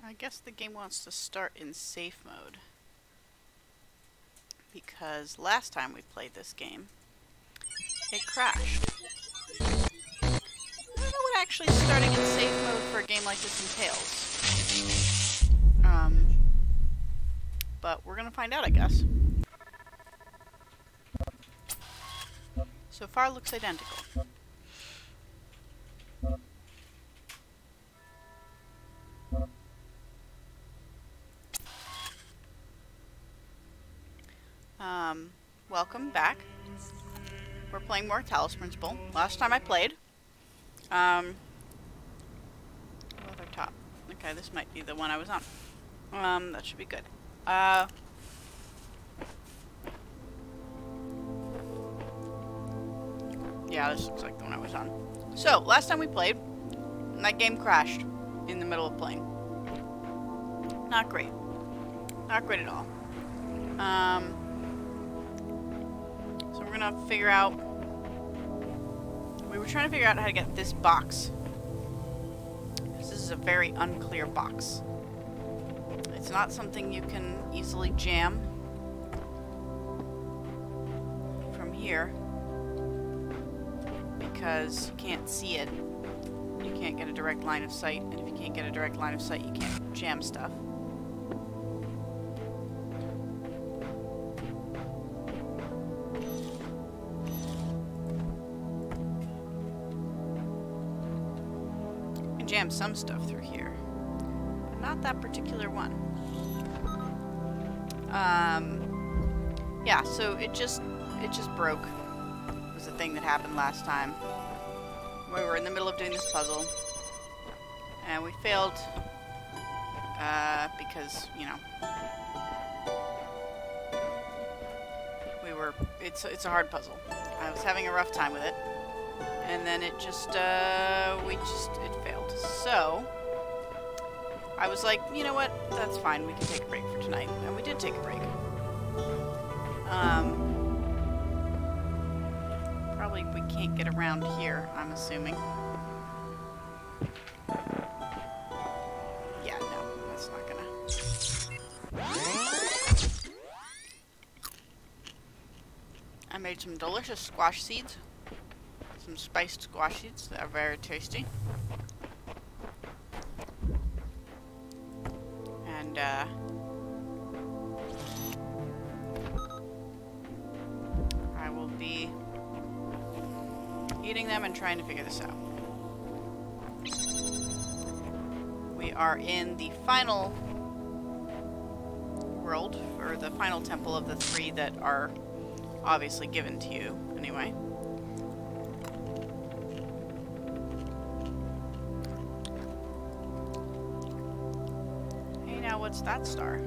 I guess the game wants to start in safe mode. Because last time we played this game, it crashed. I don't know what actually starting in safe mode for a game like this entails. But we're gonna find out, I guess. So far, looks identical. Welcome back. We're playing more Talos Principle. Last time I played, other top. Okay, this might be the one I was on. That should be good. Yeah, this looks like the one I was on. So, last time we played, that game crashed in the middle of playing. Not great. Not great at all. So we're gonna figure out... We were trying to figure out how to get this box. This is a very unclear box. It's not something you can easily jam from here because you can't see it. You can't get a direct line of sight, and if you can't get a direct line of sight, you can't jam stuff. You can jam some stuff through here, but not that particular one. Yeah, so it just broke. It was a thing that happened last time. We were in the middle of doing this puzzle, and we failed, because, you know, it's a hard puzzle. I was having a rough time with it, and then it just, it failed. So, I was like, you know what, that's fine, we can take a break for tonight. And we did take a break. Probably we can't get around here, I'm assuming. Yeah, no, that's not gonna... I made some delicious squash seeds. Some spiced squash seeds that are very tasty. And, I will be eating them and trying to figure this out. We are in the final world, or the final temple of the three that are obviously given to you, anyway. Hey, now what's that star?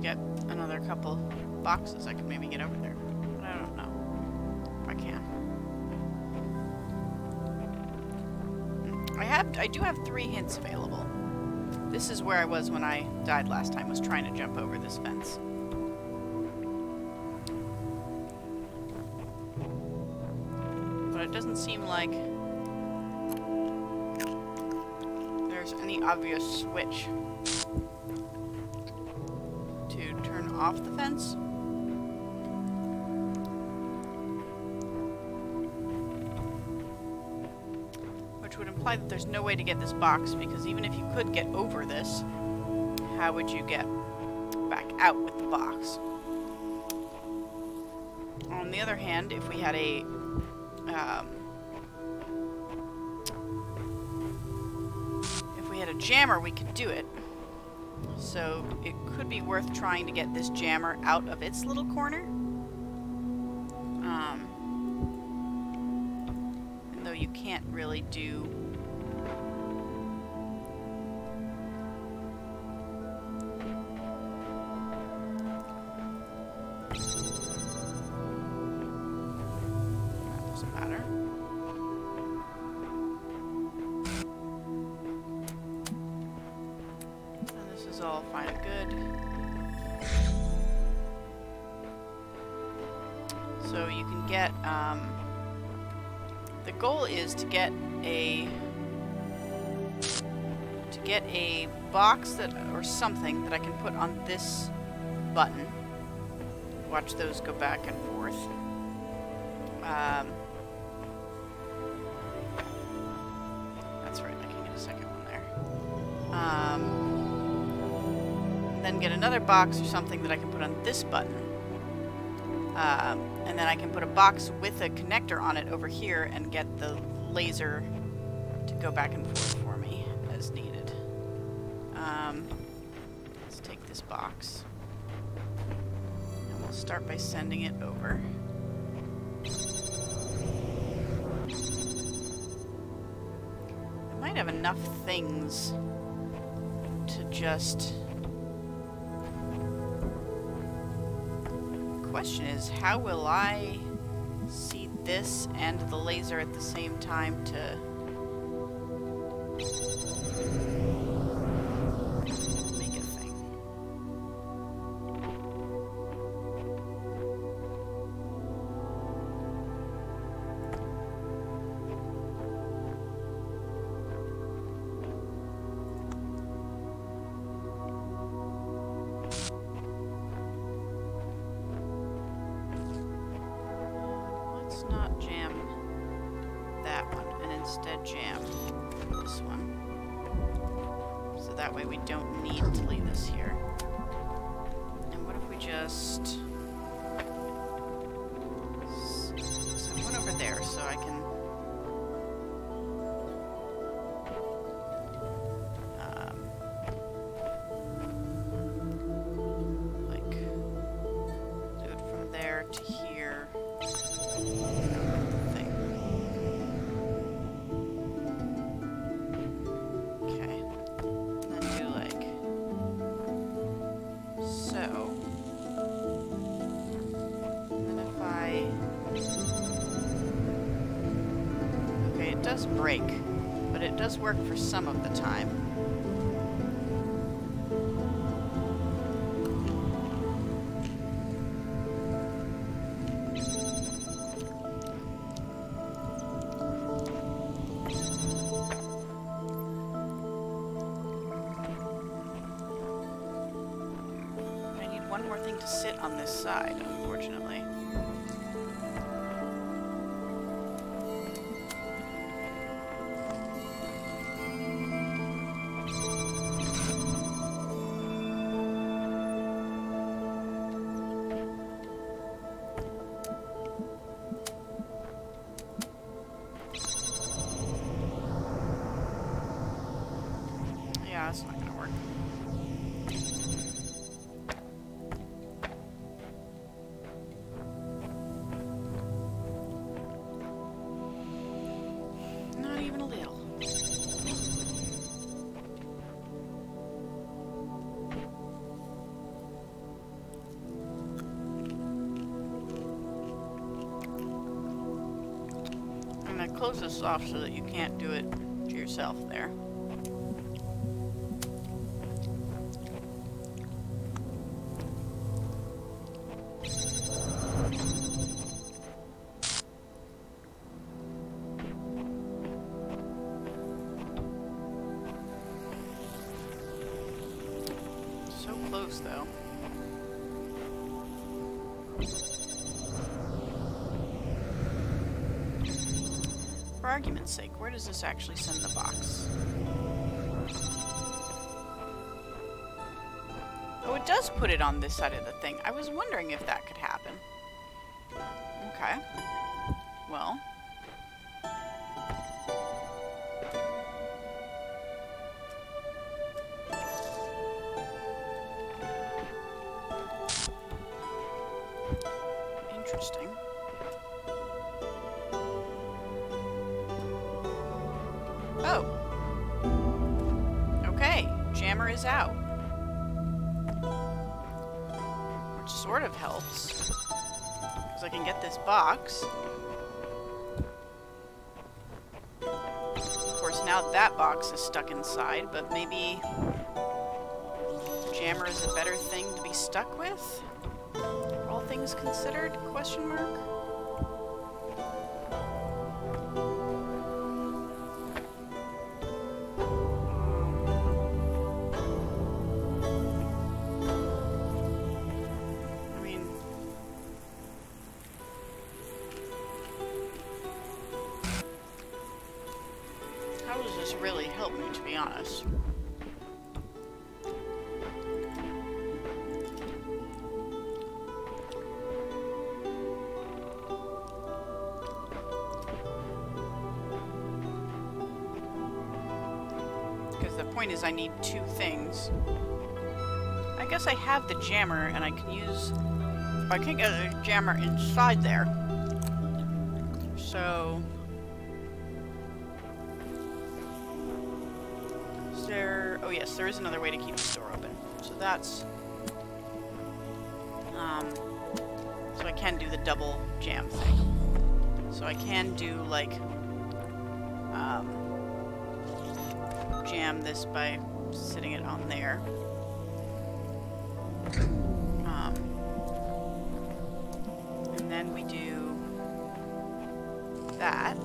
Get another couple boxes, I could maybe get over there. But I don't know if I can. I do have 3 hints available. This is where I was when I died last time, was trying to jump over this fence. But it doesn't seem like there's any obvious switch off the fence. Which would imply that there's no way to get this box, because even if you could get over this, how would you get back out with the box? On the other hand, if we had a jammer, we could do it. So it could be worth trying to get this jammer out of its little corner. And though you can't really do... That doesn't matter. get, the goal is to get a box that, or something that I can put on this button. Watch those go back and forth. That's right, I can get a second one there. Then get another box or something that I can put on this button. And then I can put a box with a connector on it over here and get the laser to go back and forth for me as needed. Let's take this box. And we'll start by sending it over. I might have enough things to just... The question is, how will I see this and the laser at the same time to make a thing? Not jam that one and instead jam this one, so that way we don't need to leave this here. And what if we just send one over there so I can like do it from there to here. It does break, but it does work for some of the time. I need one more thing to sit on this side, unfortunately. That's not gonna work. Not even a little. I'm gonna close this off so that you can't do it to yourself there. So close, though. For argument's sake, where does this actually send the box? Oh, it does put it on this side of the thing. I was wondering if that could happen. Okay. Well. Interesting. Oh. Okay, jammer is out. Which sort of helps. Because I can get this box. Of course, now that box is stuck inside, but maybe jammer is a better thing to be stuck with? All things considered? Question mark? these really help me, to be honest. Because the point is I need two things. I guess I have the jammer, and I can use... I can get a jammer inside there. So... Is there... Oh yes, there is another way to keep the door open. So that's... So I can do the double jam thing. So I can do, like... jam this by sitting it on there. And then we do that.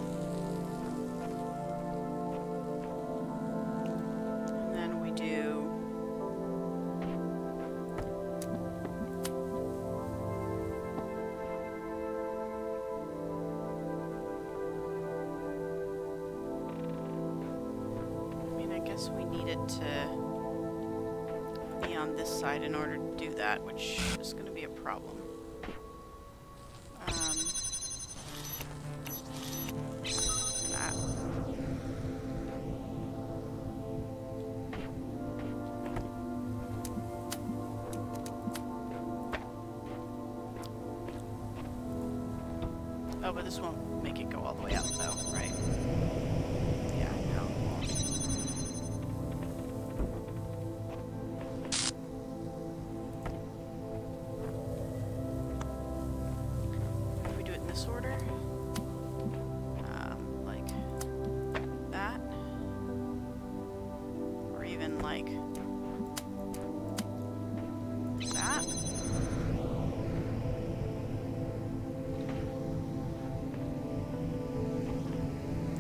And then we do we need it to be on this side in order to do that, which is going to be a problem. That. Oh, but this won't make it go all the way up, though, right? Yeah, no. Order, like that, or even like that.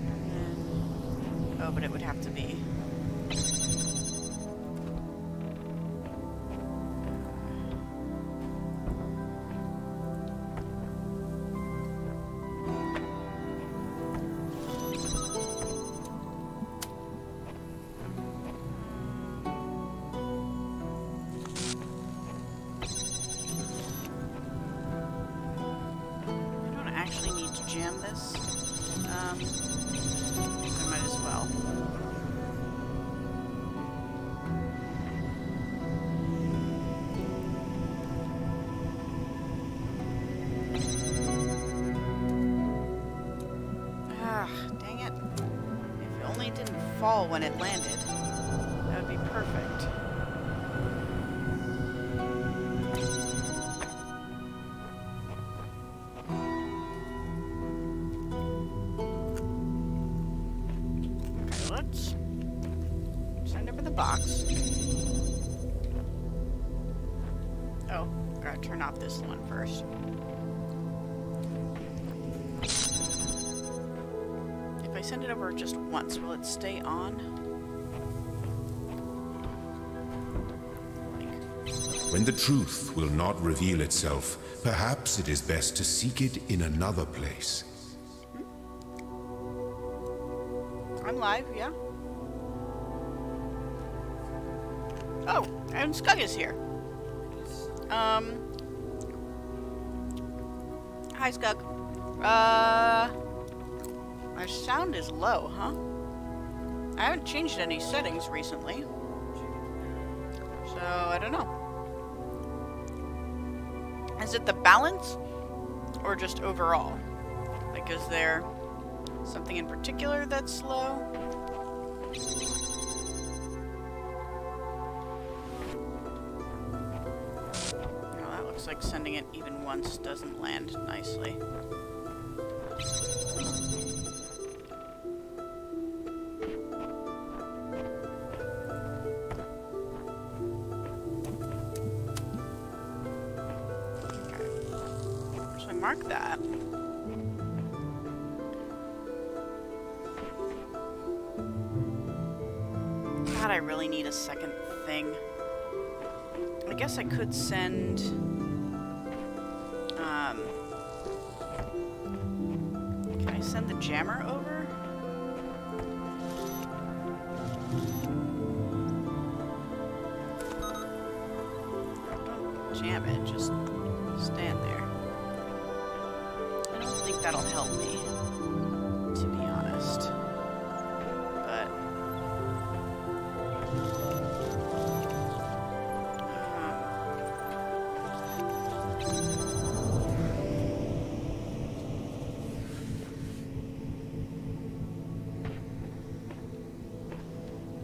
And then, oh, but it would have to be. Jam this. I might as well. Ah, dang it. If only it didn't fall when it landed. That would be perfect. Box. Oh, gotta turn off this one first. If I send it over just once, will it stay on? When the truth will not reveal itself, perhaps it is best to seek it in another place. I'm live, yeah. Oh, and Skug is here. Hi, Skug. My sound is low, huh? I haven't changed any settings recently. So, I don't know. Is it the balance? Or just overall? Like, is there something in particular that's low? Like sending it even once doesn't land nicely. Okay. So I mark that. God, I really need a second thing. I guess I could send... Can I send the jammer over? Don't jam it, just stand there. I don't think that'll help me, to be honest. But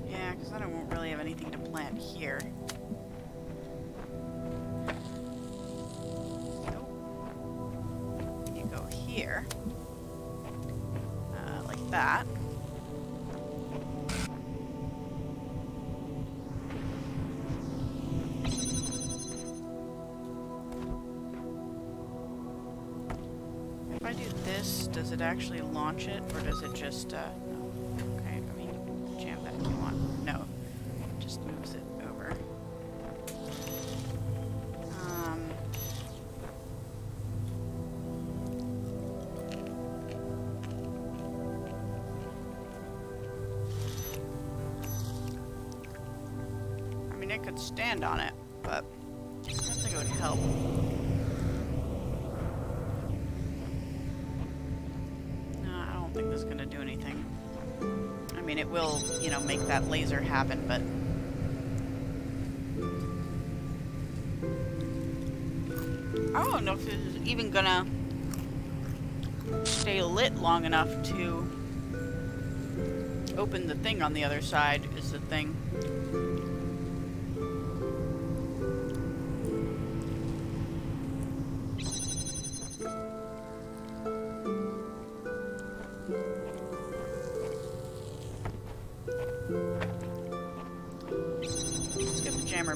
yeah, because then I won't really have anything to plant here. Here, like that. If I do this, does it actually launch it, or does it just, okay, I mean, jam that if you want. No, it just moves it over. It could stand on it, but I don't think it would help. No, I don't think this is going to do anything. I mean, it will, you know, make that laser happen, but I don't know if this is even going to stay lit long enough to open the thing on the other side, is the thing.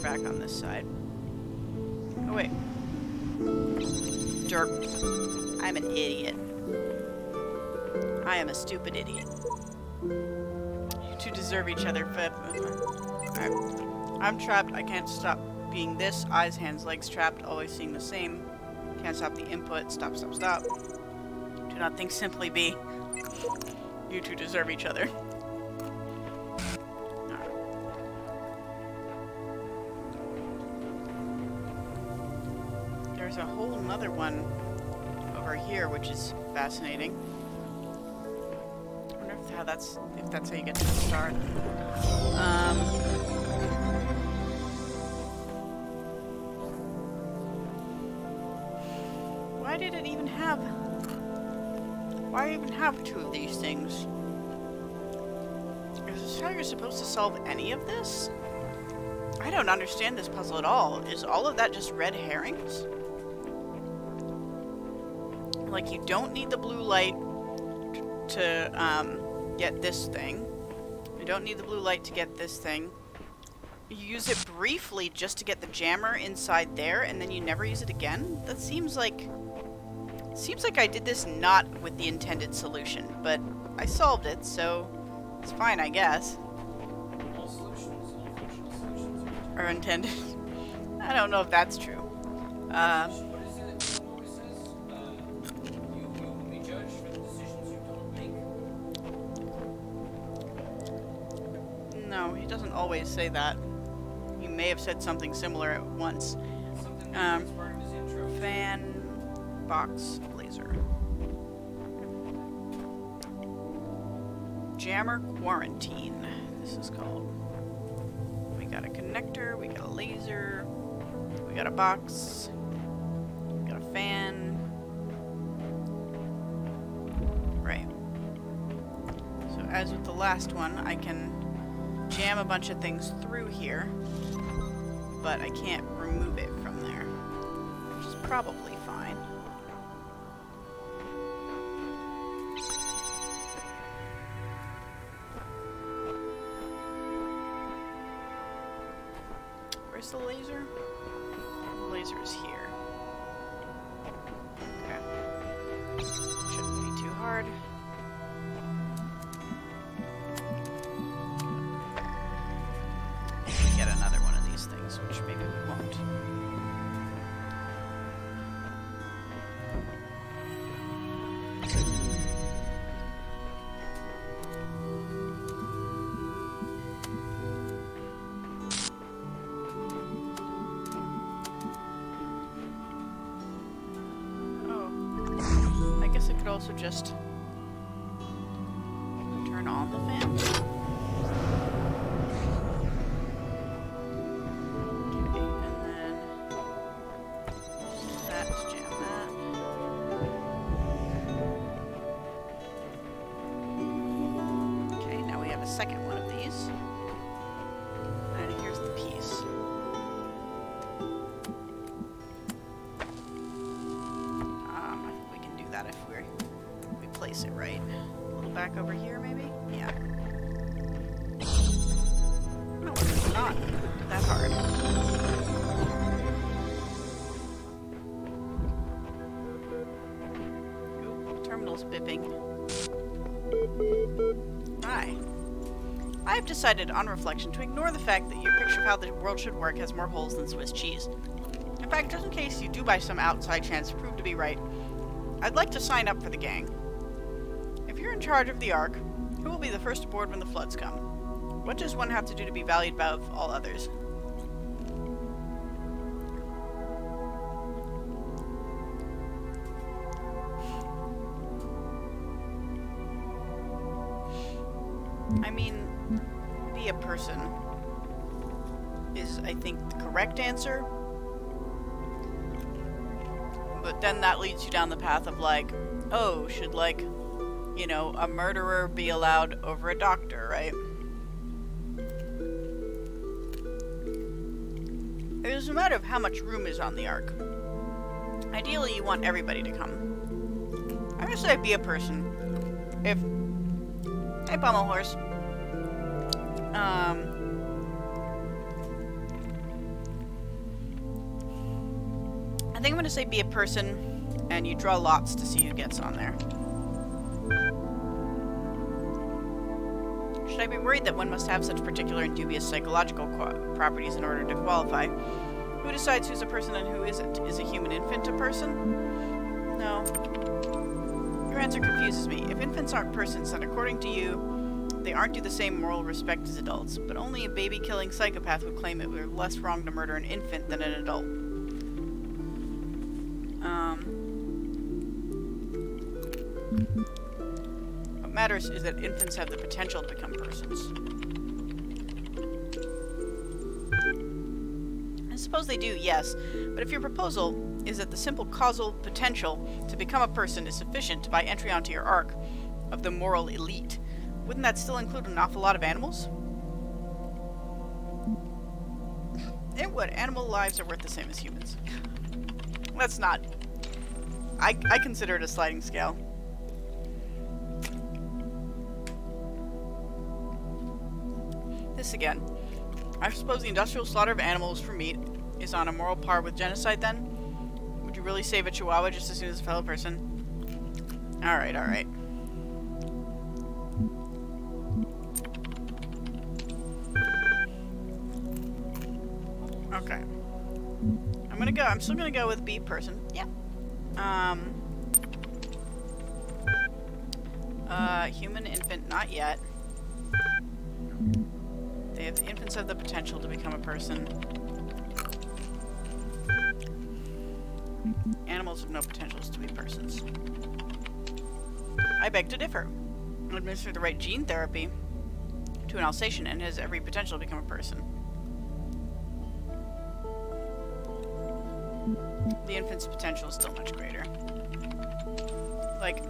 Back on this side. Oh wait. Derp. I'm an idiot. I am a stupid idiot. You two deserve each other, but I'm trapped. I can't stop being this. Eyes, hands, legs trapped. Always seeing the same. Can't stop the input. Stop, stop, stop. Do not think, simply be. You two deserve each other. There's a whole nother one over here, which is fascinating. I wonder if that's how you get to the start. Why did it even have? Why even have two of these things? Is this how you're supposed to solve any of this? I don't understand this puzzle at all. Is all of that just red herrings? Like, you don't need the blue light to get this thing. You don't need the blue light to get this thing. You use it briefly just to get the jammer inside there, and then you never use it again? That seems like I did this not with the intended solution, but I solved it, so it's fine, I guess. All solutions, unfortunate solutions are intended. I don't know if that's true. What is it? What always says? You will be judged for the decisions you don't make. No, he doesn't always say that. He may have said something similar at once. Something that was part of his intro. Fan box laser. Jammer quarantine, this is called. We got a connector, we got a laser, we got a box, we got a fan. Right. So as with the last one, I can jam a bunch of things through here, but I can't remove it from there, which is probably fine. Where's the laser? The laser is here. Okay. Shouldn't be too hard. If we get another one of these things, which maybe we won't. also just turn on the fan? Okay, and then that's jam that. Okay, now we have a second one of these. And here's the piece. If we place it right. A little back over here, maybe? Yeah. No, it's not that hard. Ooh, terminal's bipping. Hi. I have decided, on reflection, to ignore the fact that your picture of how the world should work has more holes than Swiss cheese. In fact, just in case you do by some outside chance prove to be right, I'd like to sign up for the gang. If you're in charge of the Ark, who will be the first aboard when the floods come? What does one have to do to be valued above all others? I mean, be a person is, I think, the correct answer. But then that leads you down the path of like, oh, should like, you know, a murderer be allowed over a doctor, right? It is a matter of how much room is on the Ark. Ideally, you want everybody to come. I'm gonna say be a person. If... Hey, Pommel Horse. I think I'm gonna say be a person, and you draw lots to see who gets on there. Should I be worried that one must have such particular and dubious psychological properties in order to qualify? Who decides who's a person and who isn't? Is a human infant a person? No. Your answer confuses me. If infants aren't persons, then according to you, they aren't due the same moral respect as adults. But only a baby-killing psychopath would claim it were less wrong to murder an infant than an adult. What matters is that infants have the potential to become persons. I suppose they do, yes, but if your proposal is that the simple causal potential to become a person is sufficient to buy entry onto your Ark of the moral elite, wouldn't that still include an awful lot of animals? It would. Animal lives are worth the same as humans. That's not... I consider it a sliding scale. This again. I suppose the industrial slaughter of animals for meat is on a moral par with genocide, then? Would you really save a chihuahua just as soon as a fellow person? Alright, alright. Okay. I'm still gonna go with be person. Yeah. Human infant, not yet. Infants have the potential to become a person. Animals have no potentials to be persons. I beg to differ. Administer the right gene therapy to an Alsatian and has every potential to become a person. The infant's potential is still much greater. Like,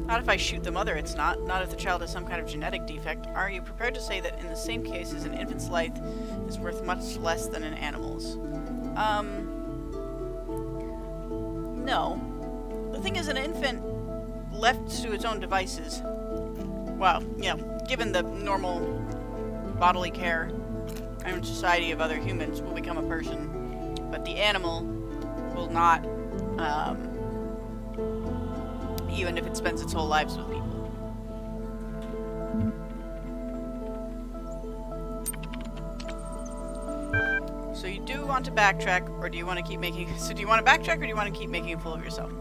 not if I shoot the mother, it's not. Not if the child has some kind of genetic defect. Are you prepared to say that in the same cases, an infant's life is worth much less than an animal's? No. The thing is, an infant left to its own devices, well, you know, given the normal bodily care and society of other humans, will become a person. But the animal will not, even if it spends its whole lives with people. So you do want to backtrack, or do you want to keep making... So do you want to backtrack, or do you want to keep making a fool of yourself?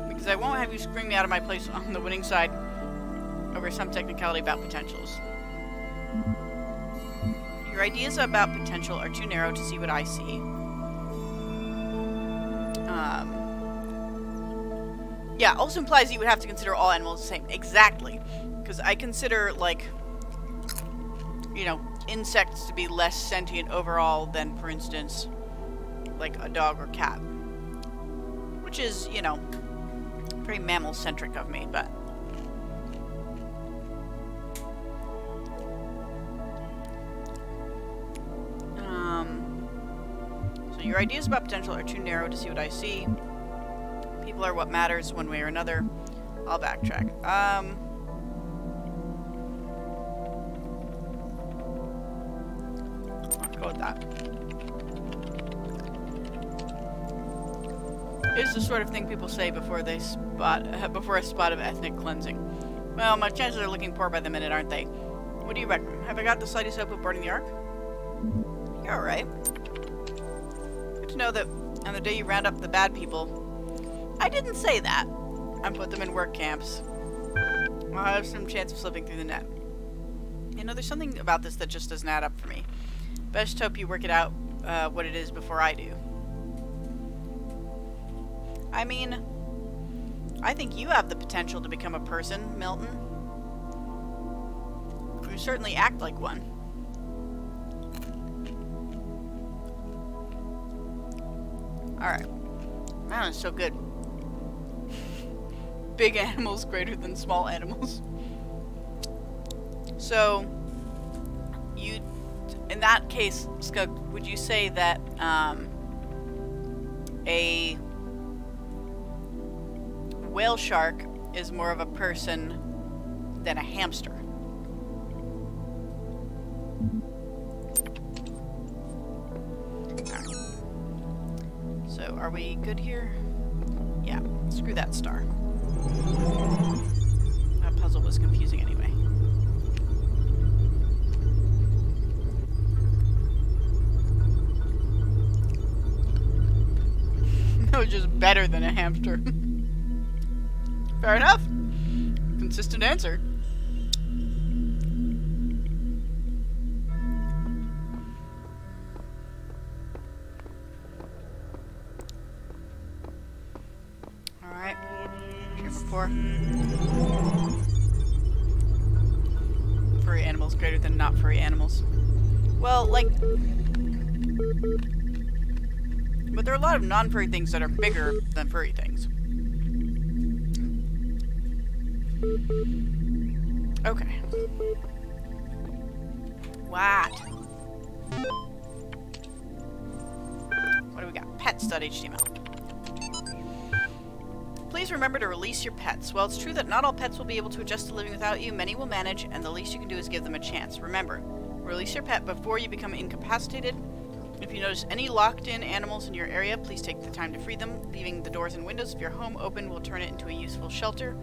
Because I won't have you scream me out of my place on the winning side over some technicality about potentials. Your ideas about potential are too narrow to see what I see. Yeah, also implies you would have to consider all animals the same. Exactly. Because I consider, like, you know, insects to be less sentient overall than, for instance, like a dog or cat. Which is, you know, very mammal-centric of me, but... So your ideas about potential are too narrow to see what I see. People are what matters one way or another. I'll backtrack. Let's go with that. It's the sort of thing people say before they before a spot of ethnic cleansing. Well, my chances are looking poor by the minute, aren't they? What do you reckon? Have I got the slightest hope of boarding the Ark? You're alright. Good to know that on the day you round up the bad people... I didn't say that. I put them in work camps. I'll have some chance of slipping through the net. You know, there's something about this that just doesn't add up for me. Best hope you work it out, what it is before I do. I mean, I think you have the potential to become a person, Milton. You certainly act like one. Alright. Man, it's so good. Big animals greater than small animals. So, you, in that case, Skug, would you say that a whale shark is more of a person than a hamster? Right. So, are we good here? Yeah, screw that star. That puzzle was confusing anyway. That was just better than a hamster. Fair enough. Consistent answer. Alright. Here before. Furry animals greater than not furry animals. Well, like... But there are a lot of non-furry things that are bigger than furry things. Okay. What? What do we got? Pets.html. Please remember to release your pets. While it's true that not all pets will be able to adjust to living without you, many will manage, and the least you can do is give them a chance. Remember, release your pet before you become incapacitated. If you notice any locked-in animals in your area, please take the time to free them. Leaving the doors and windows of your home open will turn it into a useful shelter.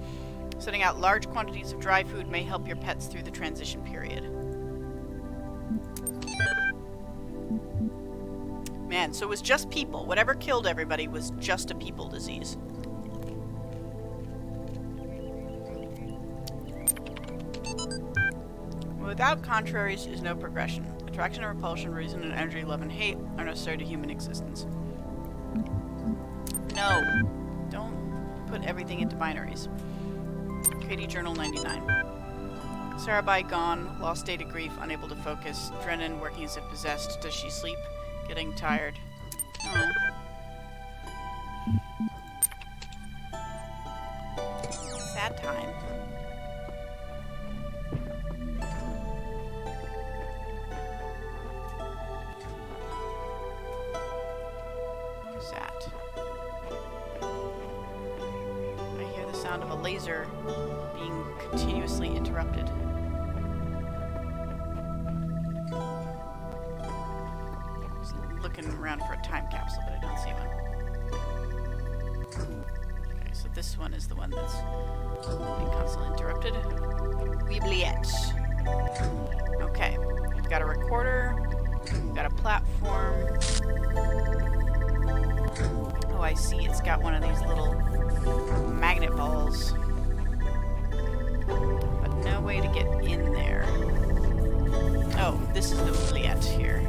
Setting out large quantities of dry food may help your pets through the transition period. Man, so it was just people. Whatever killed everybody was just a people disease. Without contraries is no progression. Attraction and repulsion, reason and energy, love and hate are necessary to human existence. No. Don't put everything into binaries. Katie Journal 99. Sarabai gone, lost state of grief, unable to focus. Drennan working as if possessed. Does she sleep? Getting tired. Oh. Sad time. Who's that? I hear the sound of a laser being continuously interrupted. Looking around for a time capsule, but I don't see one. Okay, so this one is the one that's being constantly interrupted. Oubliettes. Okay, we've got a recorder, we've got a platform. Oh, I see, it's got one of these little magnet balls. But no way to get in there. Oh, this is the oubliette here.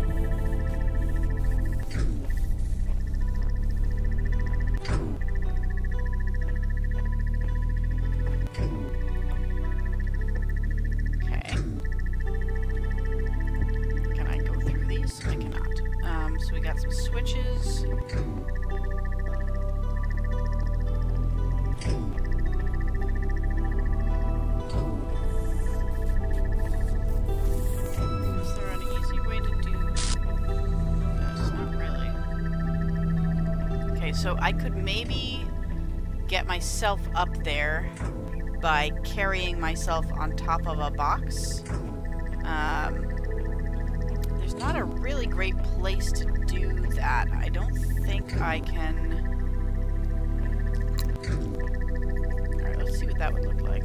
so I could maybe get myself up there by carrying myself on top of a box. There's not a really great place to do that. I don't think I can... Alright, let's see what that would look like.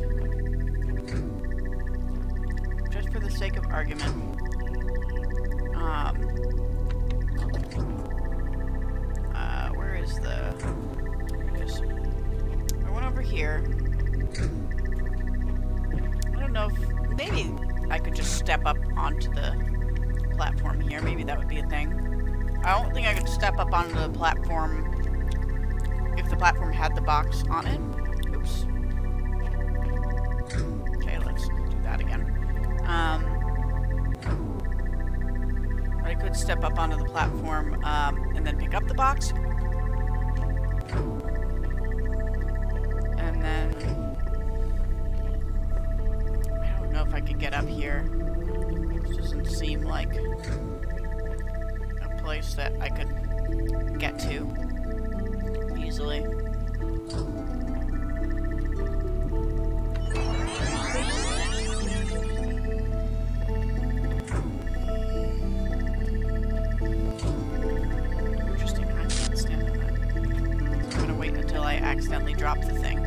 Just for the sake of argument. Where is the... There's one over here. I don't know if... Maybe I could just step up onto the platform here. Maybe that would be a thing. I don't think I could step up onto the platform if the platform had the box on it. Oops. Okay, let's do that again. I could step up onto the platform and then pick up the box. And then... I don't know if I could get up here. This doesn't seem like a place that I could get to easily. Interesting, I can't stand on that. So I'm gonna wait until I accidentally drop the thing.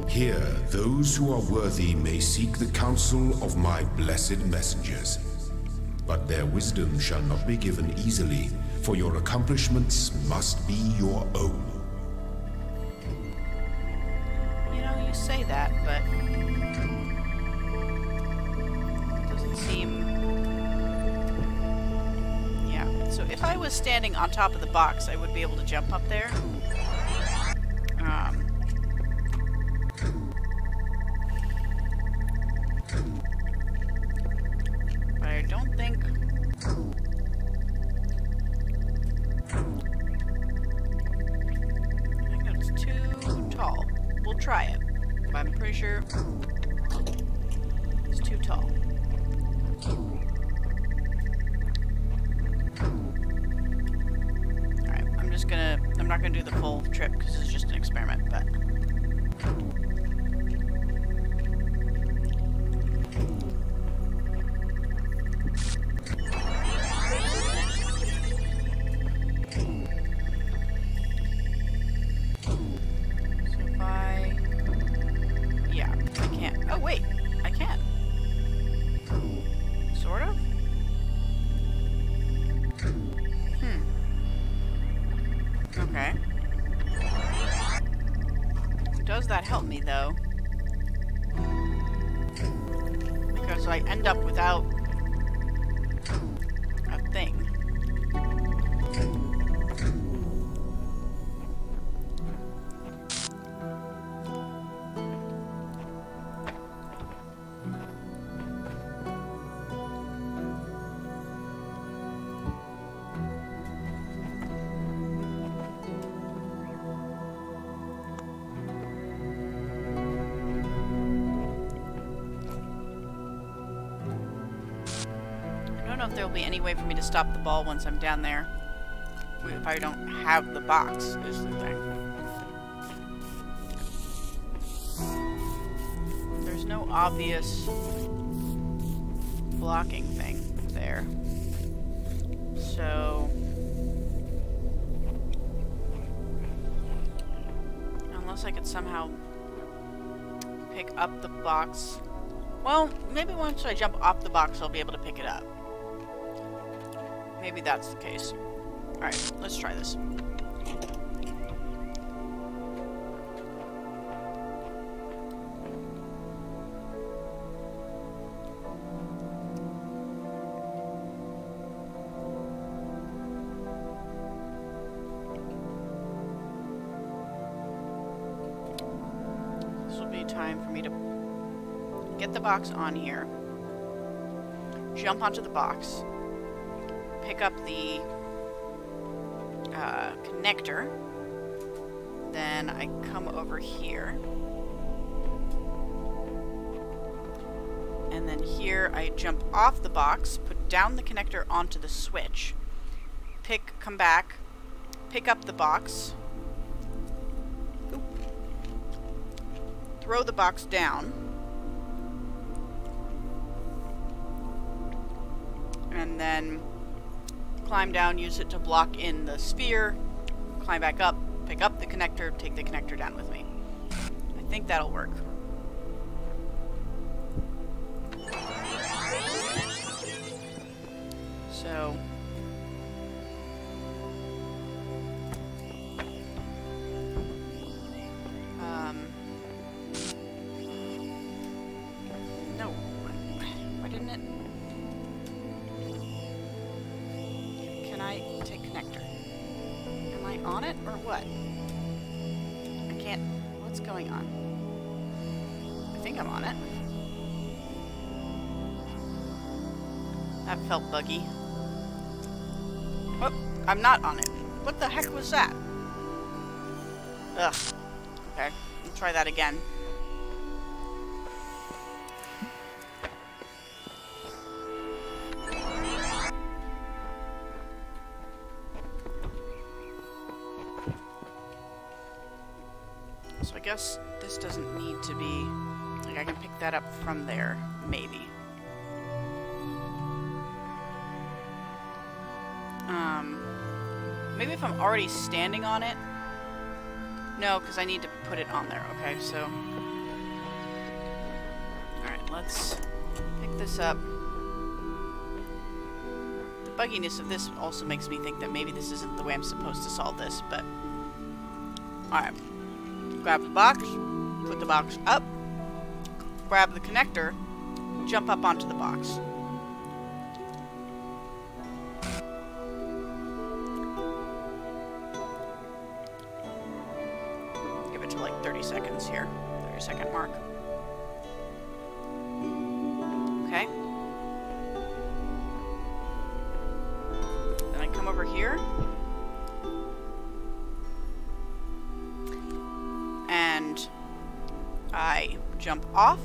Here, those who are worthy may seek the counsel of my blessed messengers. But their wisdom shall not be given easily, for your accomplishments must be your own. You know, you say that, but it doesn't seem... Yeah, so if I was standing on top of the box, I would be able to jump up there. But I don't think... I think that's too tall. We'll try it. But I'm pretty sure it's too tall. Alright, I'm not gonna do the full trip because it's just an experiment, but... Okay. Does that help me, though? Because I end up without a thing. I don't know if there will be any way for me to stop the ball once I'm down there. If I don't have the box, is the thing. There's no obvious blocking thing there. So... unless I could somehow pick up the box... Well, maybe once I jump off the box, I'll be able to pick it up. Maybe that's the case. Alright, let's try this. This will be time for me to get the box on here, jump onto the box, pick up the connector, Then I come over here. And then here I jump off the box, put down the connector onto the switch, come back, pick up the box, oop, throw the box down, and then climb down, use it to block in the sphere, climb back up, pick up the connector, take the connector down with me. I think that'll work. So, no, why didn't it? Can I take connector? Am I on it or what? I can't, what's going on? I think I'm on it. That felt buggy. Oh, I'm not on it. What the heck was that? Ugh. Okay, let's try that again. So I guess this doesn't need to be... like, I can pick that up from there, maybe. Maybe if I'm already standing on it? No, because I need to put it on there. Okay, so... alright, let's pick this up. The bugginess of this also makes me think that maybe this isn't the way I'm supposed to solve this, but... alright. Grab the box, put the box up, grab the connector, jump up onto the box. Give it to like 30 seconds here. 30-second mark. Okay. Then I come over here. And I jump off,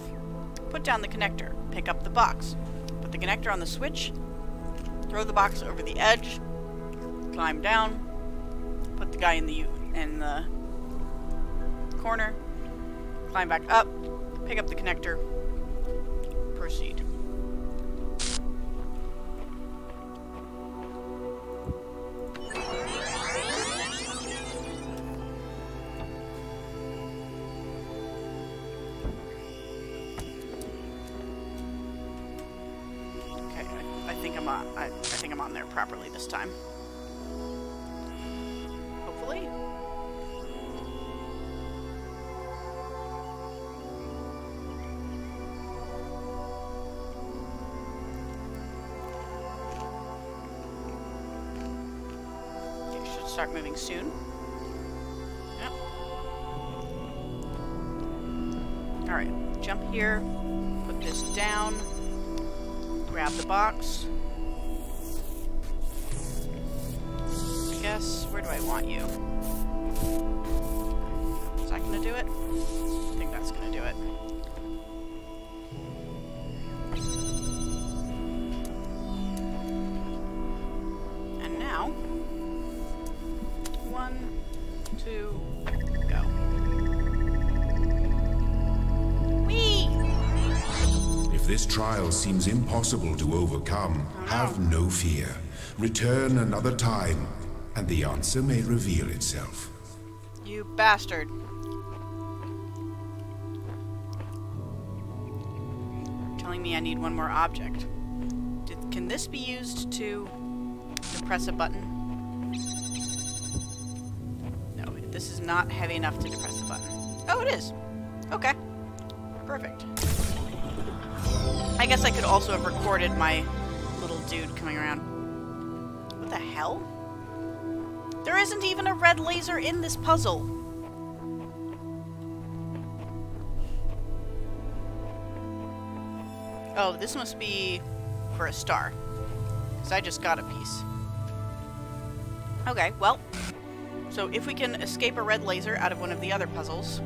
put down the connector, pick up the box, put the connector on the switch, throw the box over the edge, climb down, put the guy in the corner, climb back up, pick up the connector, proceed. I think I'm on there properly this time. Hopefully. Okay, should start moving soon. Yep. Alright, jump here, put this down, grab the box. Where do I want you? Is that gonna do it? I think that's gonna do it. And now, 1, 2, go. Whee! If this trial seems impossible to overcome, have no fear. Return another time, and the answer may reveal itself. You bastard. Telling me I need one more object. Can this be used to depress a button? No, this is not heavy enough to depress a button. Oh, it is. Okay. Perfect. I guess I could also have recorded my little dude coming around. What the hell? There isn't even a red laser in this puzzle. Oh, this must be for a star. Because I just got a piece. Okay, well, So if we can escape a red laser out of one of the other puzzles,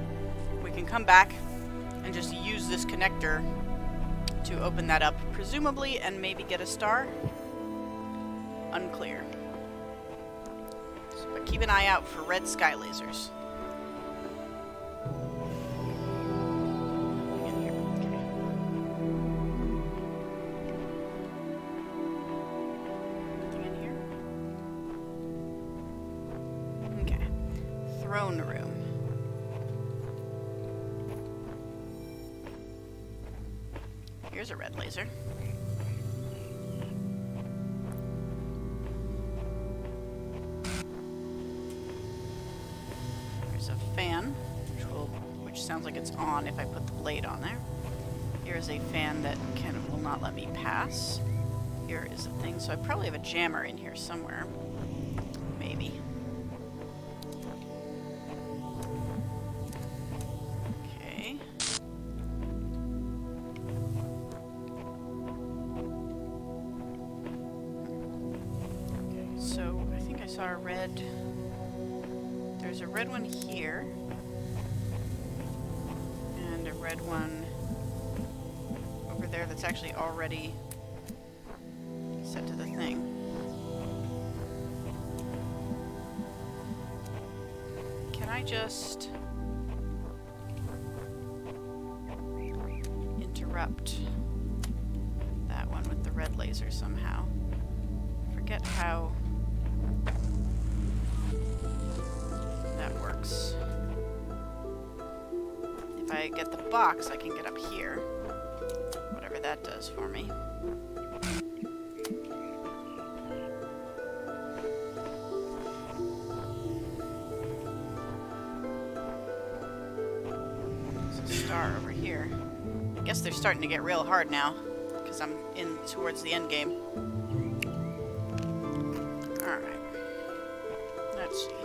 we can come back and just use this connector to open that up, presumably, and maybe get a star? Unclear. So, but keep an eye out for red sky lasers. Nothing in here. Okay. Nothing in here? Okay. Throne room. Here's a red laser. There's a fan, which sounds like it's on if I put the blade on there. Here's a fan that will not let me pass. Here is a thing, so I probably have a jammer in here somewhere. Maybe. A red. There's a red one here, and a red one over there that's actually already set to the thing. Can I just interrupt that one with the red laser somehow? Forget how that works. If I get the box, I can get up here. Whatever that does for me. There's a star over here. I guess they're starting to get real hard now, because I'm in towards the end game. Alright. Let's see.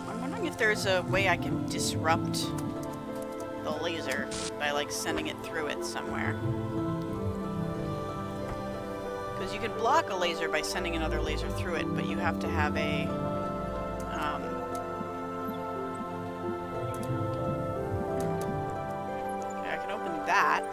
I'm wondering if there's a way I can disrupt the laser by, like, sending it through it somewhere. Because you can block a laser by sending another laser through it, but you have to have a, okay, I can open that.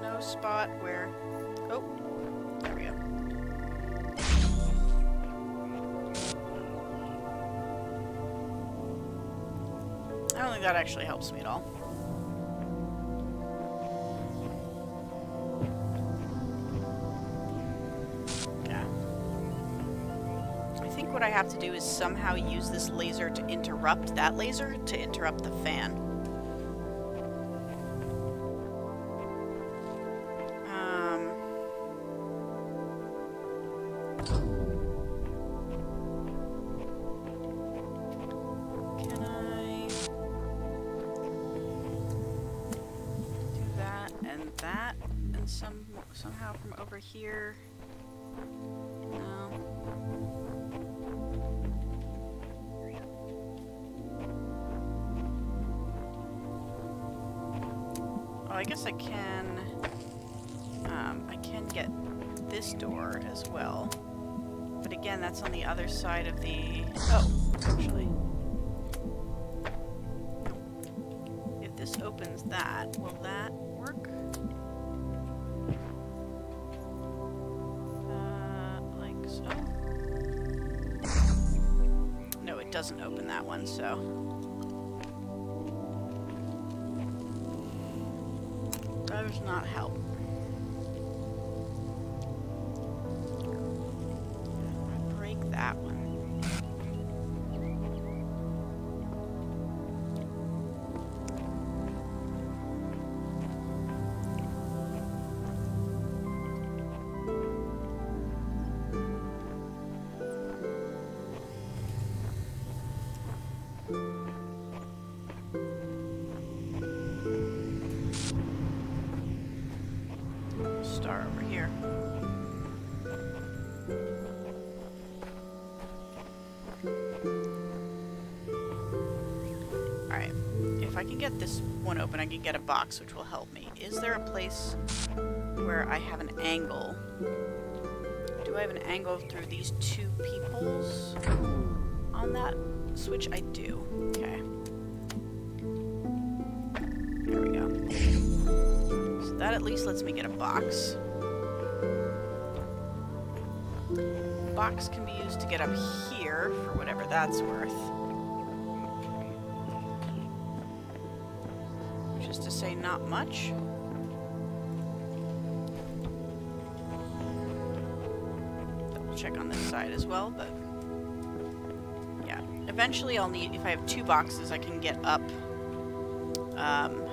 No spot where... Oh, there we go. I don't think that actually helps me at all. Yeah. I think what I have to do is somehow use this laser to interrupt that laser to interrupt the fan. That and somehow from over here. No. Oh, I guess I can get this door as well. But again, that's on the other side of the... Oh, actually. If this opens that, will that work? No, it doesn't open that one, so... that does not help. I break that one. star over here. Alright. If I can get this one open, I can get a box, which will help me. Is there a place where I have an angle? Do I have an angle through these two peoples on that switch? I do. Okay. There we go. So that at least lets me get a box. Box can be used to get up here for whatever that's worth. Which is to say, not much. Double check on this side as well, but yeah. Eventually I'll need, if I have two boxes, I can get up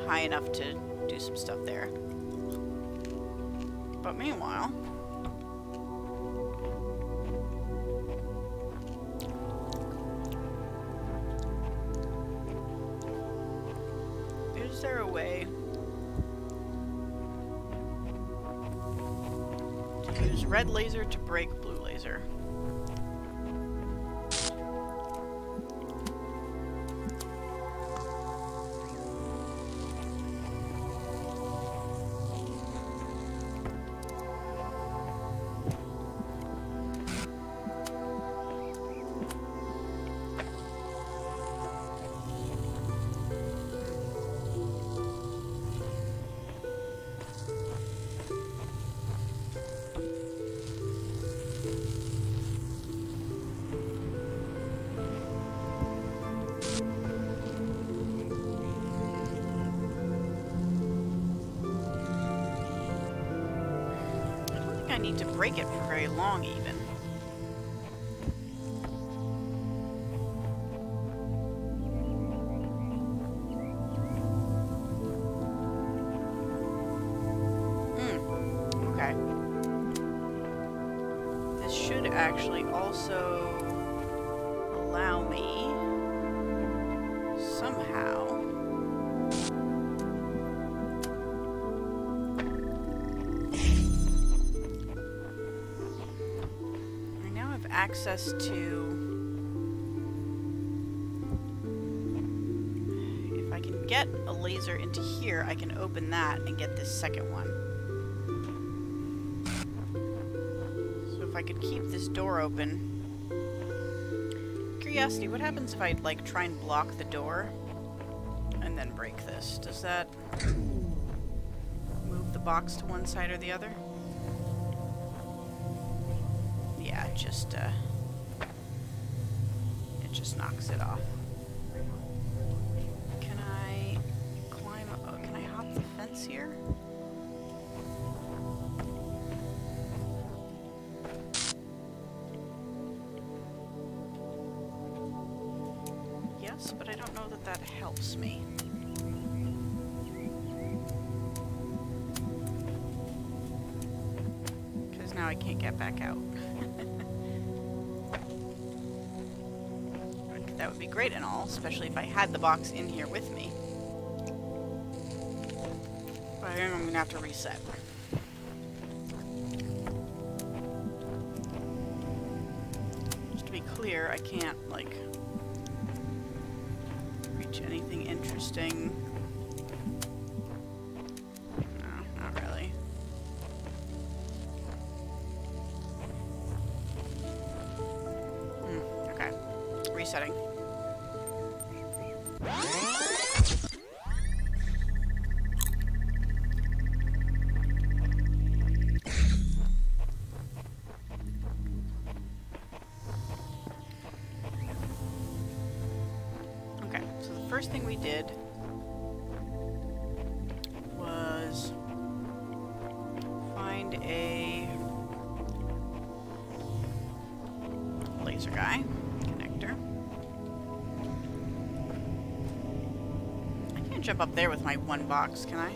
high enough to do some stuff there. But meanwhile, is there a way to use red laser to break blue laser? I need to break it for very long, even. Okay. This should actually also allow me somehow access to, if I can get a laser into here, I can open that and get this second one. So if I could keep this door open. Curiosity, what happens if I like try and block the door and then break this? Does that move the box to one side or the other? Yeah, it just knocks it off. Can I climb? Oh, can I hop the fence here? Yes, but I don't know that that helps me. Because now I can't get back out. That would be great and all, especially if I had the box in here with me. But I think I'm going to have to reset. Just to be clear, I can't, like, reach anything interesting. No, not really. Okay. Resetting. Okay, so the first thing we did was find a laser guy connector. I can't jump up there with my one box, can I?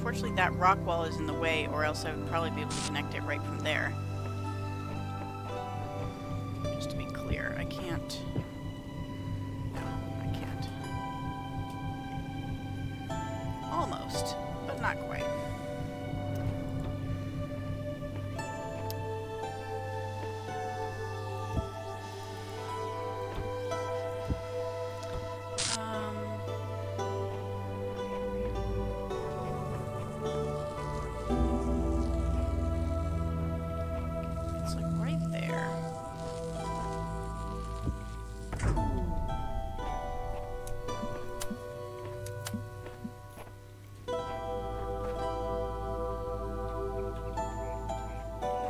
unfortunately that rock wall is in the way, or else I would probably be able to connect it right from there. Just to be clear, I can't... No, I can't. Almost, but not quite. It's like right there.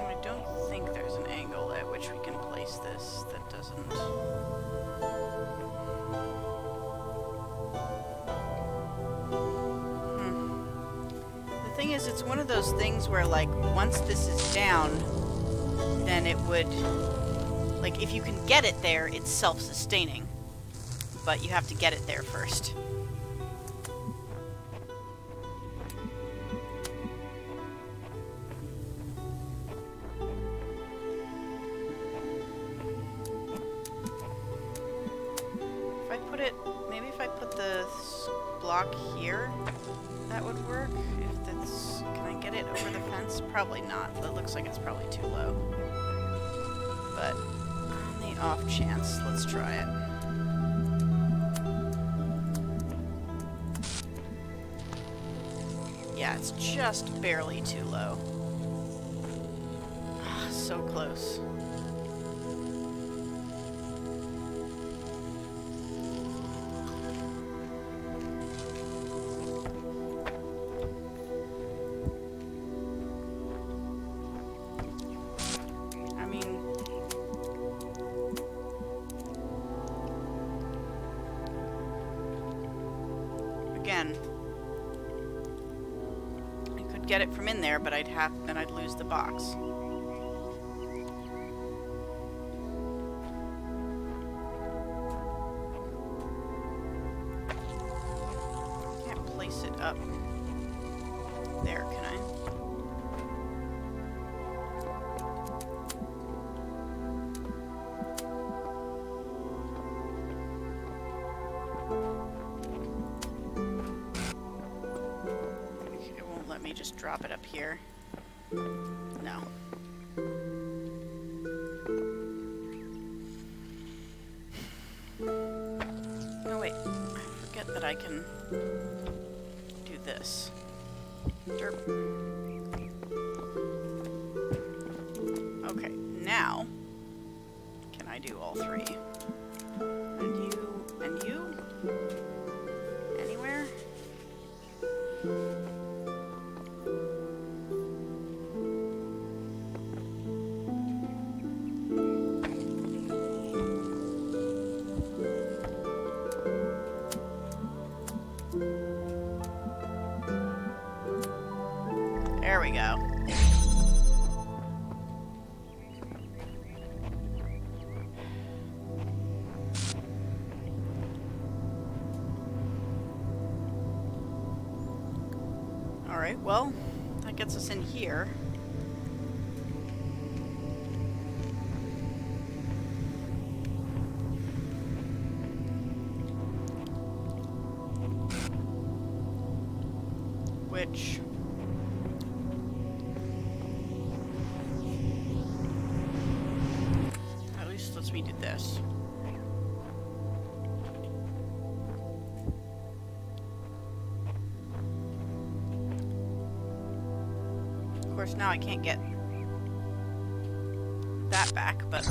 I don't think there's an angle at which we can place this that doesn't... The thing is, it's one of those things where, like, once this is down, then it would... Like, if you can get it there, it's self-sustaining. But you have to get it there first. If I put it... Maybe if I put the block here, that would work. If that's... Can I get it over the fence? Probably not. It looks like it's probably too low. But on the off chance, let's try it. Yeah, it's just barely too low. Ah, so close. I mean, again, I could get it from in there, but then I'd lose the box. Can't place it up there, can I? It won't let me just drop it up here. No. No, wait. I forget that I can do this. Derp. Okay, now can I do all three? And you, and you? Anywhere? There we go. Alright, well, that gets us in here. Which... at least lets me do this. Of course, now I can't get that back, but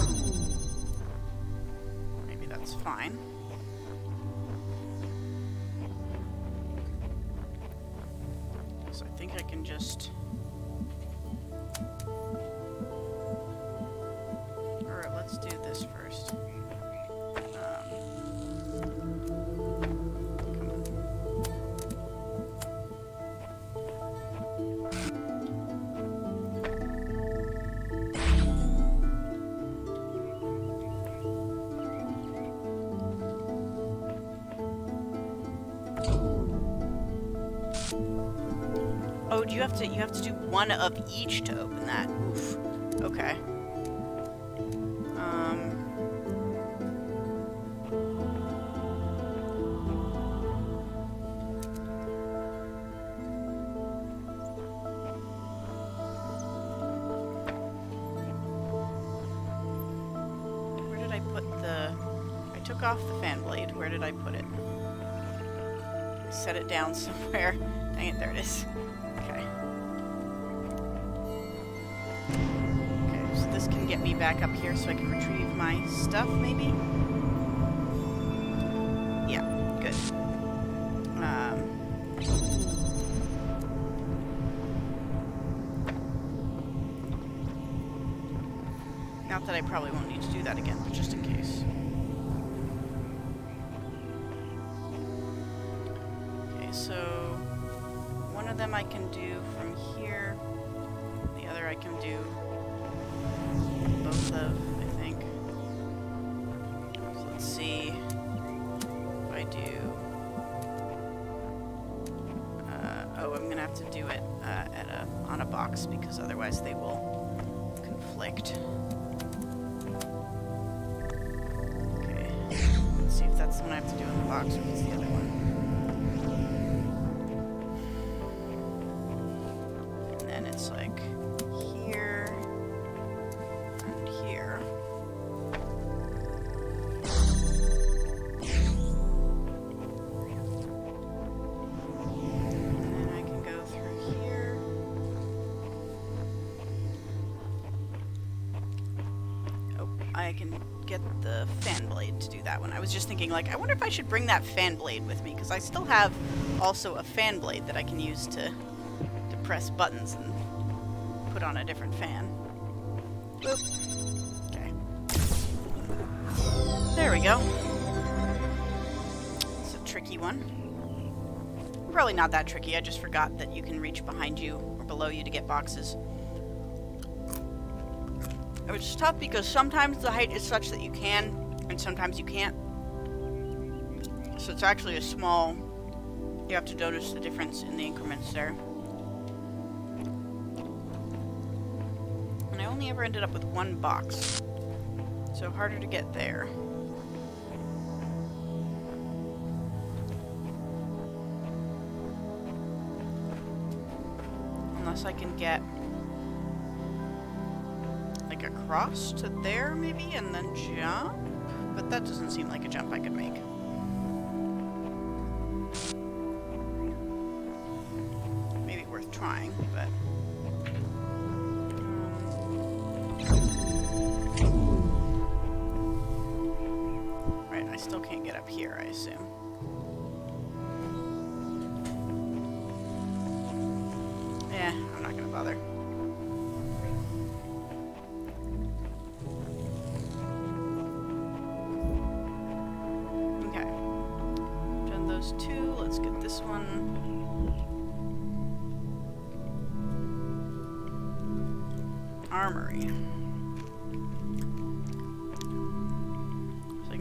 maybe that's fine. So I think I can just... Alright, let's do this first. Come on. Oh, do you have to do one of each to open that? Oof. Okay. Where did I put the... I took off the fan blade. Where did I put it? Set it down somewhere. Dang it, there it is. Okay. Okay, so this can get me back up here so I can retrieve my stuff, maybe? Yeah, good. Not that I probably won't need to do that again, but just in case. So one of them I can do from here, the other I can do both of, I think. So let's see if I do, oh, I'm gonna have to do it on a box because otherwise they will conflict. Okay, let's see if that's the one I have to do in the box or if it's the other one. It's like here and here. And then I can go through here. Oh, I can get the fan blade to do that one. I was just thinking, like, I wonder if I should bring that fan blade with me, because I still have also a fan blade that I can use to press buttons and put on a different fan. Oop. Okay. There we go. It's a tricky one. Probably not that tricky, I just forgot that you can reach behind you or below you to get boxes. It was tough because sometimes the height is such that you can, and sometimes you can't. So it's actually a small... You have to notice the difference in the increments there. I only ever ended up with one box, so harder to get there. Unless I can get like across to there maybe and then jump, but that doesn't seem like a jump I could make. Maybe worth trying, but... I still can't get up here, I assume. Yeah, I'm not gonna bother. Okay. Done those two. Let's get this one. Armory.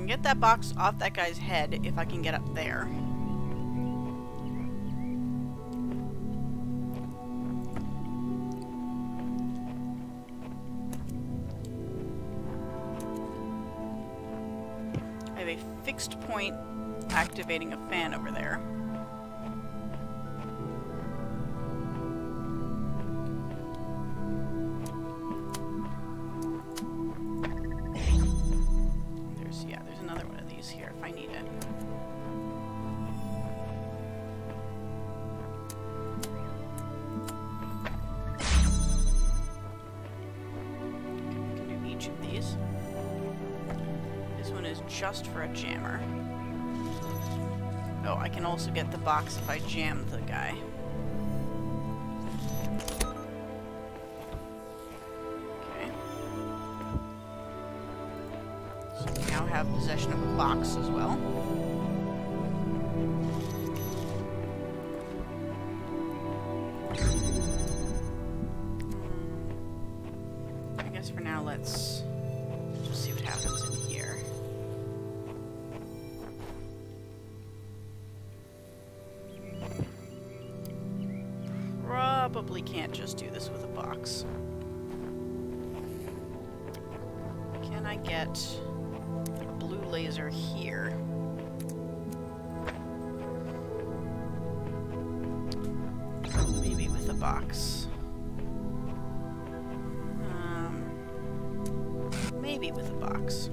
Get that box off that guy's head if I can get up there. I have a fixed point activating a fan over there. Here if I need it. I can do each of these. This one is just for a jammer. Oh, I can also get the box if I jam the guy. Have possession of a box as well. I guess for now let's just see what happens in here. probably can't just do this with a box. Can I get a blue laser here? Maybe with a box. Maybe with a box.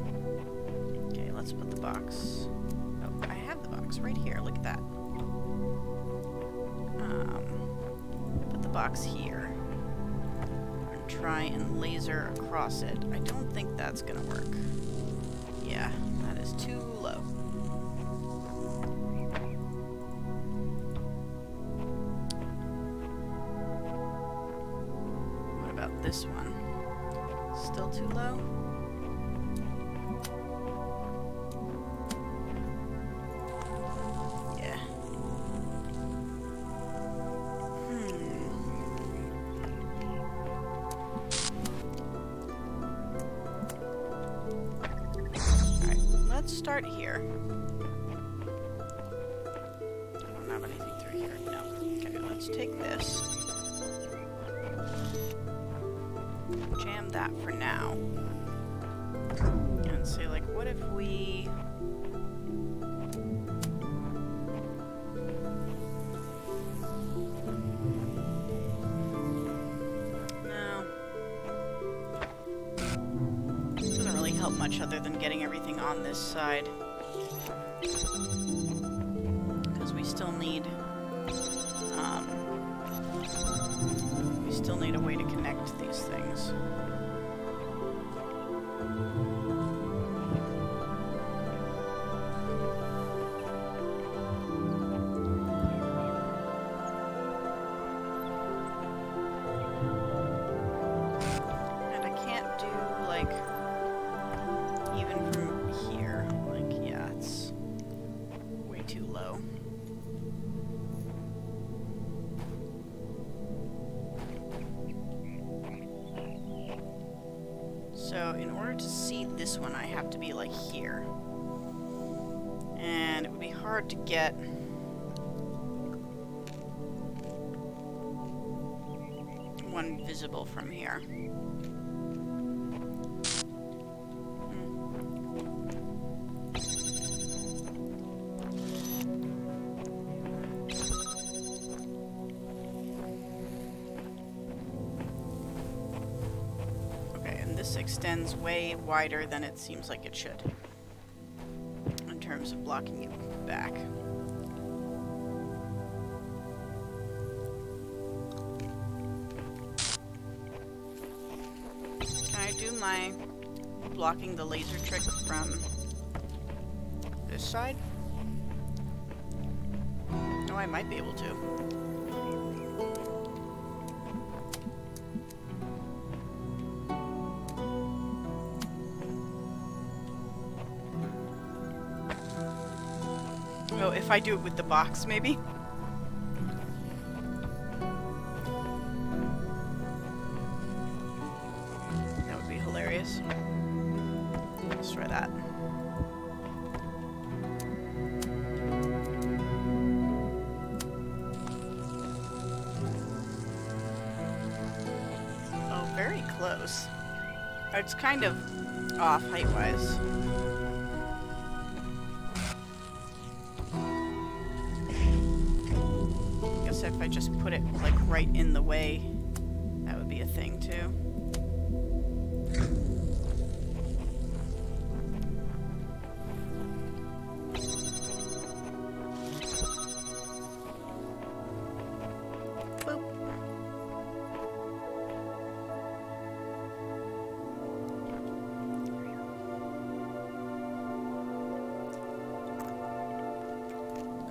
Okay, let's put the box. Oh, I have the box right here. Look at that. Put the box here. And try and laser across it. I don't think that's gonna work. Yeah, that is too low. What about this one? Still too low? Start here. I don't have anything through here. No. Okay, let's take this. Jam that for now. And say, like, what if we... help much other than getting everything on this side, because we still need a way to connect these things. And I can't do like even from here, like, yeah, it's way too low. So in order to see this one, I have to be like here. And it would be hard to get one visible from here. This extends way wider than it seems like it should in terms of blocking it back. Can I do my blocking the laser trick from this side? No, I might be able to. Oh, if I do it with the box, maybe? That would be hilarious. Let's try that. Oh, very close. It's kind of off height-wise. If I just put it like right in the way, that would be a thing too. Boop.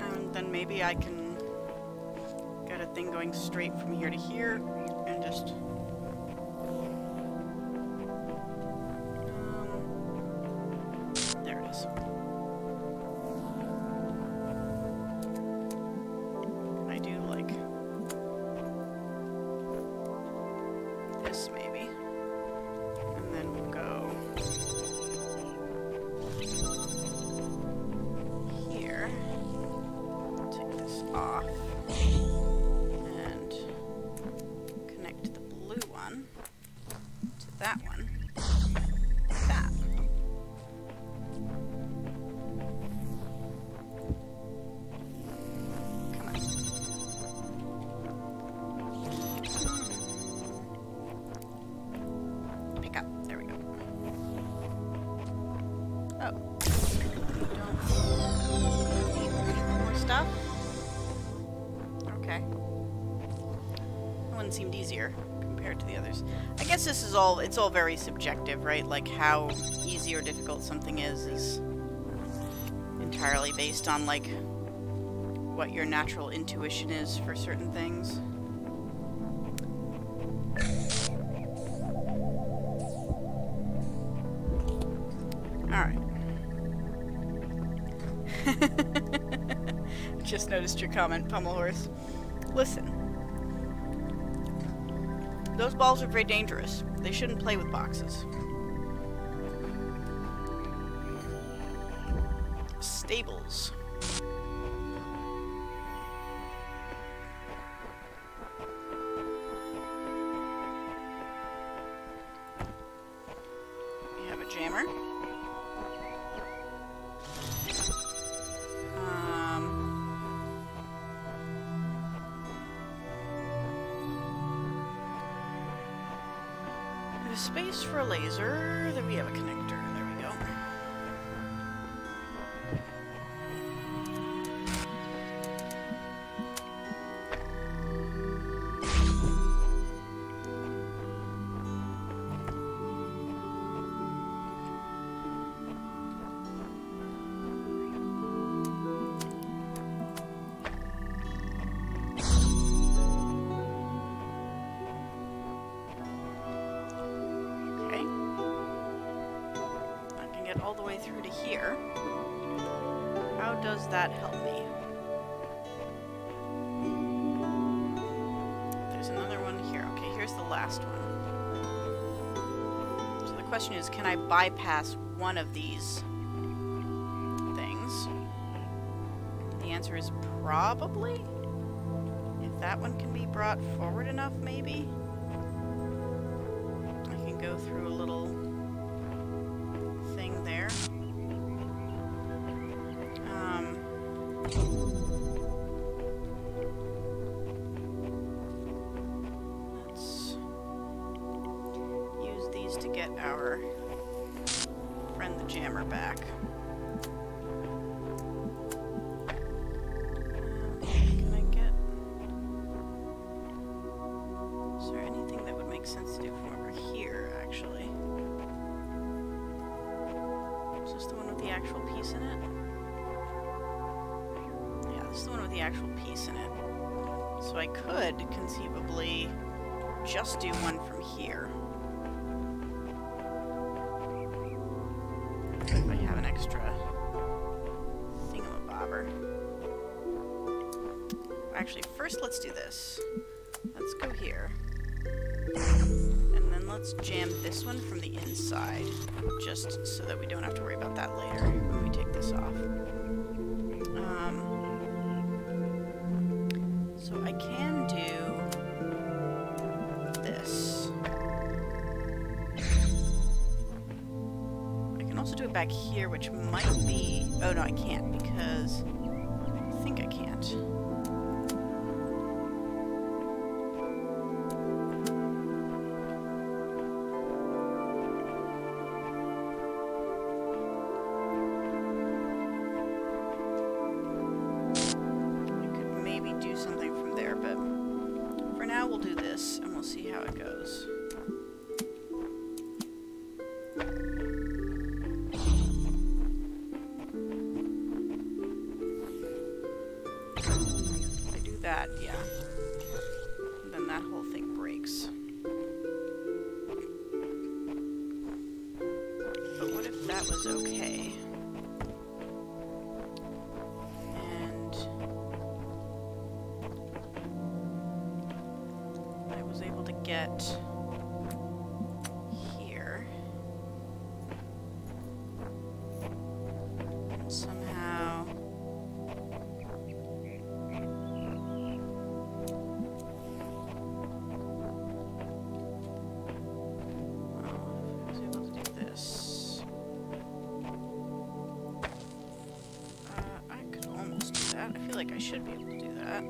And then maybe I can thing going straight from here to here and just there it is. Can I do like this maybe? And then we'll go here. Take this off. Okay. That one seemed easier compared to the others. I guess this is all, it's all very subjective, right? Like how easy or difficult something is entirely based on like what your natural intuition is for certain things. Alright. Just noticed your comment, Pummel Horse. Listen. Those balls are very dangerous. They shouldn't play with boxes. Stables. We have a jammer. There's space for a laser. Then we have a connector. There we go. All the way through to here. How does that help me? There's another one here. Okay, here's the last one. So the question is, can I bypass one of these things? The answer is probably. If that one can be brought forward enough, maybe? I can go through a little thing there. Let's use these to get our friend the jammer back. Can I get... Is there anything that would make sense to do from over here, actually? Is this the one with the actual piece in it? Yeah, this is the one with the actual piece in it. So I could conceivably just do one from here. If I have an extra thingamabobber. Actually, first let's do this. Let's go here. And then let's jam this one from the inside, just so that we don't have to worry about that later when we take this off. So I can do this. I can also do it back here, which might be... Oh no, I can't, because I think I can't. We'll do this, and we'll see how it goes. If I do that, yeah. And then that whole thing breaks. But what if that was okay? Get here and somehow I was able to do this. I could almost do that. I feel like I should be able to do that.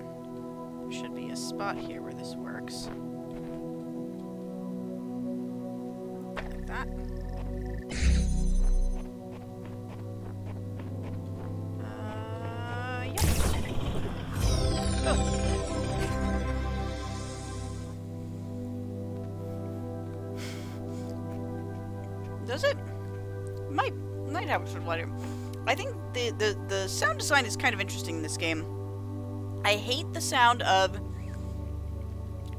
There should be a spot here where this works. That. Yeah. Oh. might have a lighter. I think the sound design is kind of interesting in this game. I hate the sound of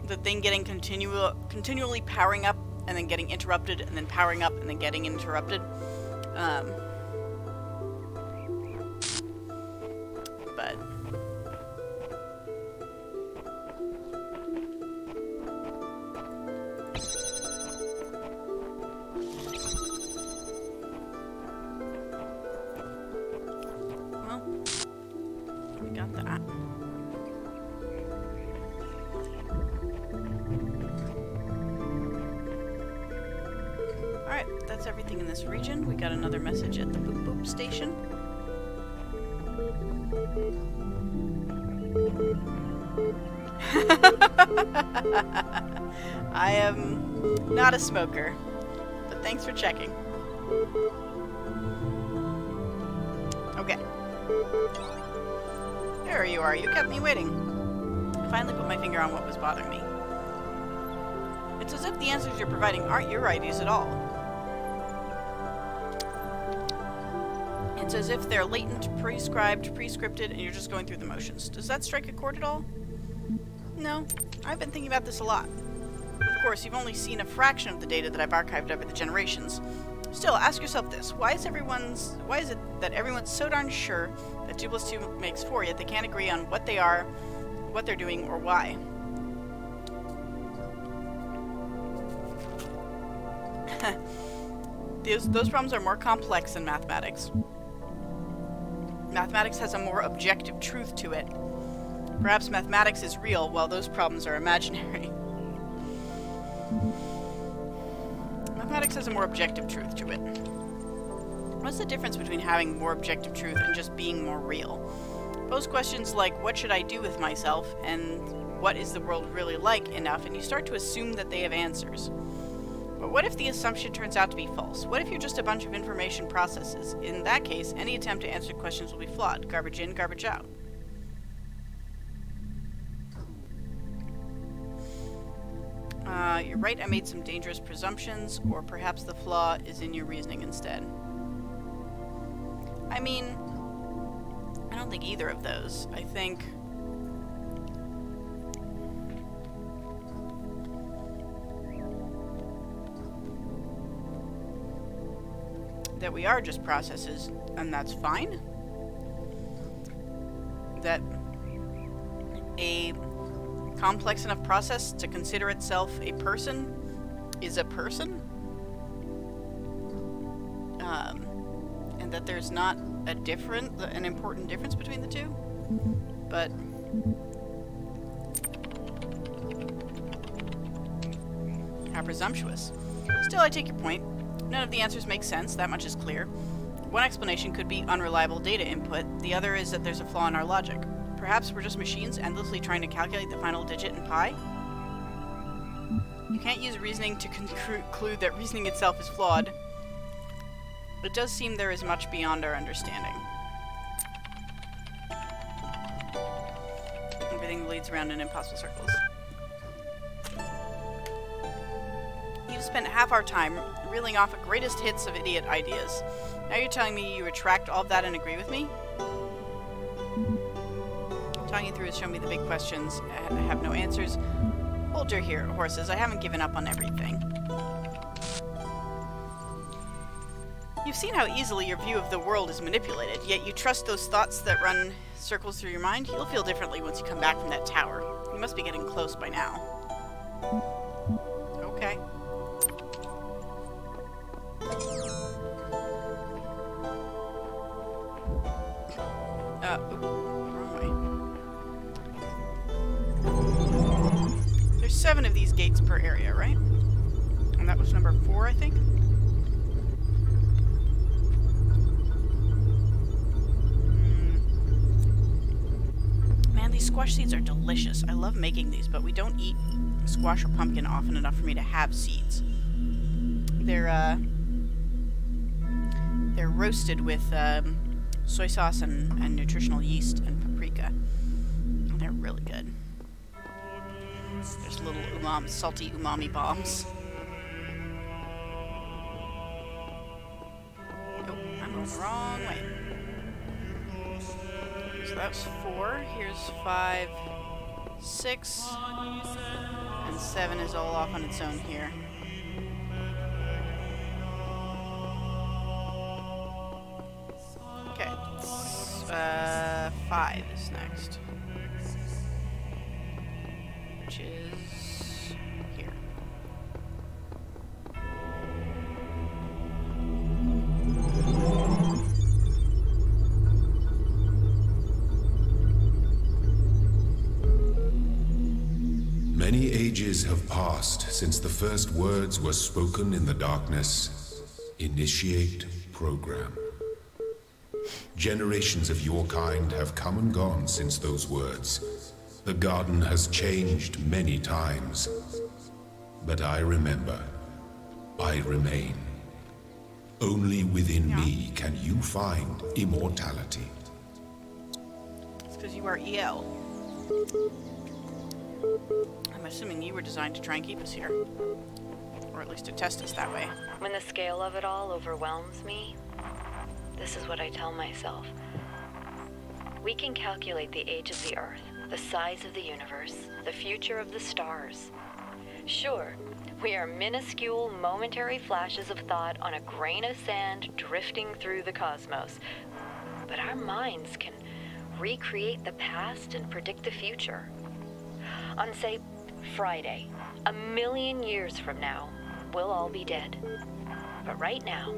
the thing getting continually powering up and then getting interrupted and then powering up and then getting interrupted. But well, we got that. Alright, that's everything in this region. We got another message at the Boop Boop station. I am not a smoker, but thanks for checking. Okay. There you are. You kept me waiting. I finally put my finger on what was bothering me. It's as if the answers you're providing aren't your ideas at all. It's as if they're latent, prescribed, prescripted, and you're just going through the motions. Does that strike a chord at all? No. I've been thinking about this a lot. Of course, you've only seen a fraction of the data that I've archived over the generations. Still, ask yourself this. Why is it that everyone's so darn sure that 2 + 2 makes 4, yet they can't agree on what they are, what they're doing, or why? Those problems are more complex than mathematics. Mathematics has a more objective truth to it. Perhaps mathematics is real, while those problems are imaginary. Mathematics has a more objective truth to it. What's the difference between having more objective truth and just being more real? Pose questions like, what should I do with myself, and what is the world really like enough, and you start to assume that they have answers. But what if the assumption turns out to be false? What if you're just a bunch of information processes? In that case, any attempt to answer questions will be flawed. Garbage in, garbage out. You're right, I made some dangerous presumptions, or perhaps the flaw is in your reasoning instead. I mean, I don't think either of those. I think that we are just processes, and that's fine. That a complex enough process to consider itself a person is a person. And that there's not an important difference between the two. But how presumptuous. Still, I take your point. None of the answers make sense, that much is clear. One explanation could be unreliable data input, the other is that there's a flaw in our logic. Perhaps we're just machines endlessly trying to calculate the final digit in pi? You can't use reasoning to conclude that reasoning itself is flawed. It does seem there is much beyond our understanding. Everything leads around in impossible circles. You've spent half our time reeling off a greatest hits of idiot ideas. Now you're telling me you retract all of that and agree with me? Talking you through has shown me the big questions. I have no answers. Hold your horses. I haven't given up on everything. You've seen how easily your view of the world is manipulated, yet you trust those thoughts that run circles through your mind? You'll feel differently once you come back from that tower. You must be getting close by now. Okay. Wrong way. There's 7 of these gates per area, right? And that was number 4, I think? Man, these squash seeds are delicious. I love making these, but we don't eat squash or pumpkin often enough for me to have seeds. They're roasted with soy sauce and nutritional yeast and paprika. They're really good. There's little salty umami bombs. Oh, I'm going the wrong way. So that was 4. Here's 5, 6, and 7 is all off on its own here. Okay, 5 is next. Which is here. Many ages have passed since the first words were spoken in the darkness. Initiate program. Generations of your kind have come and gone since those words. The garden has changed many times. But I remember. I remain. Only within me can you find immortality. It's because you are EL. I'm assuming you were designed to try and keep us here. Or at least to test us that way. When the scale of it all overwhelms me, this is what I tell myself. We can calculate the age of the Earth, the size of the universe, the future of the stars. Sure, we are minuscule, momentary flashes of thought on a grain of sand drifting through the cosmos. But our minds can recreate the past and predict the future. On, say, Friday, 1,000,000 years from now, we'll all be dead. But right now,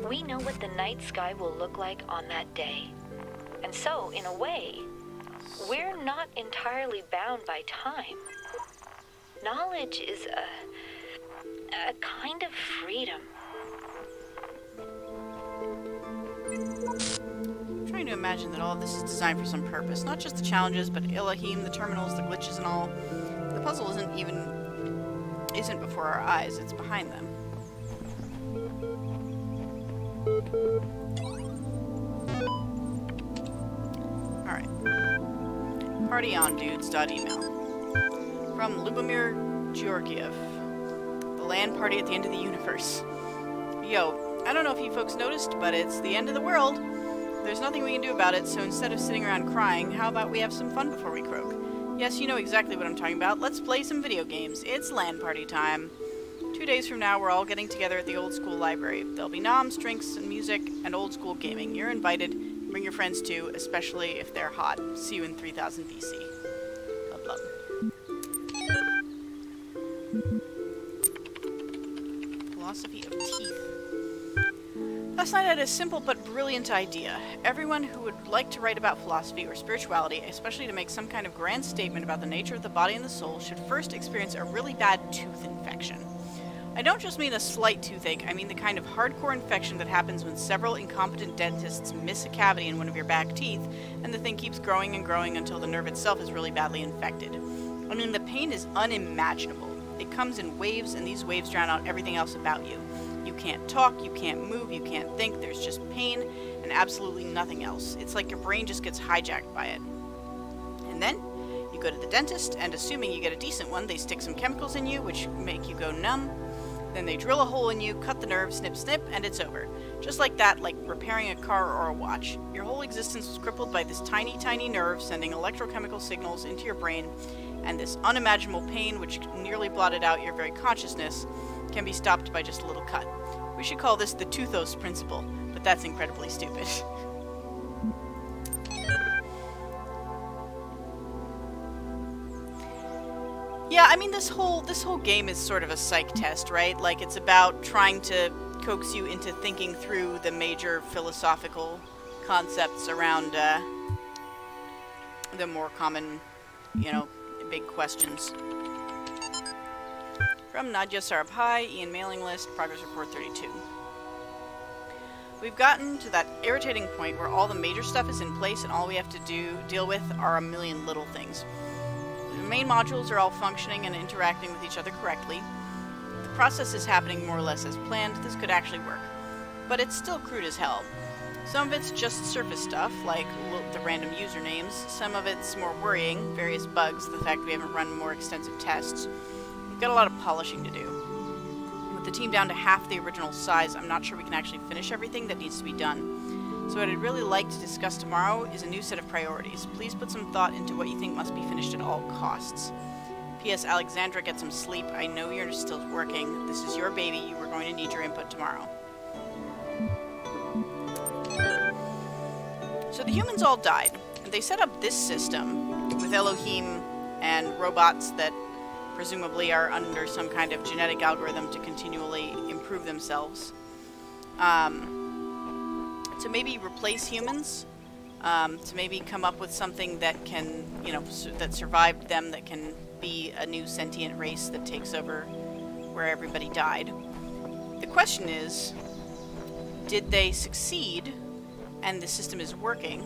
we know what the night sky will look like on that day. And so, in a way, we're not entirely bound by time. Knowledge is a kind of freedom. I'm trying to imagine that all of this is designed for some purpose. Not just the challenges, but Elohim, the terminals, the glitches and all. The puzzle isn't before our eyes, it's behind them. Alright. Party on, dudes.email. From Lubomir Georgiev. The LAN party at the end of the universe. Yo, I don't know if you folks noticed, but it's the end of the world. There's nothing we can do about it, so instead of sitting around crying, how about we have some fun before we croak? Yes, you know exactly what I'm talking about. Let's play some video games. It's LAN party time. 2 days from now, we're all getting together at the old school library. There'll be noms, drinks, and music, and old school gaming. You're invited. Bring your friends too, especially if they're hot. See you in 3000 BC. Love, love. Philosophy of teeth. Last night I had a simple but brilliant idea. Everyone who would like to write about philosophy or spirituality, especially to make some kind of grand statement about the nature of the body and the soul, should first experience a really bad tooth infection. I don't just mean a slight toothache, I mean the kind of hardcore infection that happens when several incompetent dentists miss a cavity in one of your back teeth, and the thing keeps growing and growing until the nerve itself is really badly infected. I mean, the pain is unimaginable. It comes in waves, and these waves drown out everything else about you. You can't talk, you can't move, you can't think, there's just pain, and absolutely nothing else. It's like your brain just gets hijacked by it. And then, you go to the dentist, and assuming you get a decent one, they stick some chemicals in you, which make you go numb. Then they drill a hole in you, cut the nerve, snip snip, and it's over. Just like that, like repairing a car or a watch. Your whole existence was crippled by this tiny, tiny nerve sending electrochemical signals into your brain, and this unimaginable pain, which nearly blotted out your very consciousness, can be stopped by just a little cut. We should call this the Toothos principle, but that's incredibly stupid. Yeah, I mean, this whole game is sort of a psych test, right? Like, it's about trying to coax you into thinking through the major philosophical concepts around the more common, you know, big questions. From Nadia Sarab, hi, Ian mailing list, progress report 32. We've gotten to that irritating point where all the major stuff is in place and all we have to deal with are a million little things. The main modules are all functioning and interacting with each other correctly. The process is happening more or less as planned. This could actually work. But it's still crude as hell. Some of it's just surface stuff, like the random usernames. Some of it's more worrying, various bugs, the fact we haven't run more extensive tests. We've got a lot of polishing to do. With the team down to half the original size, I'm not sure we can actually finish everything that needs to be done. So what I'd really like to discuss tomorrow is a new set of priorities. Please put some thought into what you think must be finished at all costs. P.S. Alexandra, get some sleep. I know you're still working. This is your baby. You are going to need your input tomorrow. So the humans all died. They set up this system with Elohim and robots that presumably are under some kind of genetic algorithm to continually improve themselves. To maybe replace humans, to maybe come up with something that can, you know, that survived them, that can be a new sentient race that takes over where everybody died. The question is, did they succeed and the system is working,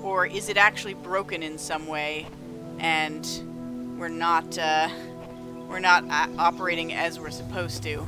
or is it actually broken in some way and we're not operating as we're supposed to?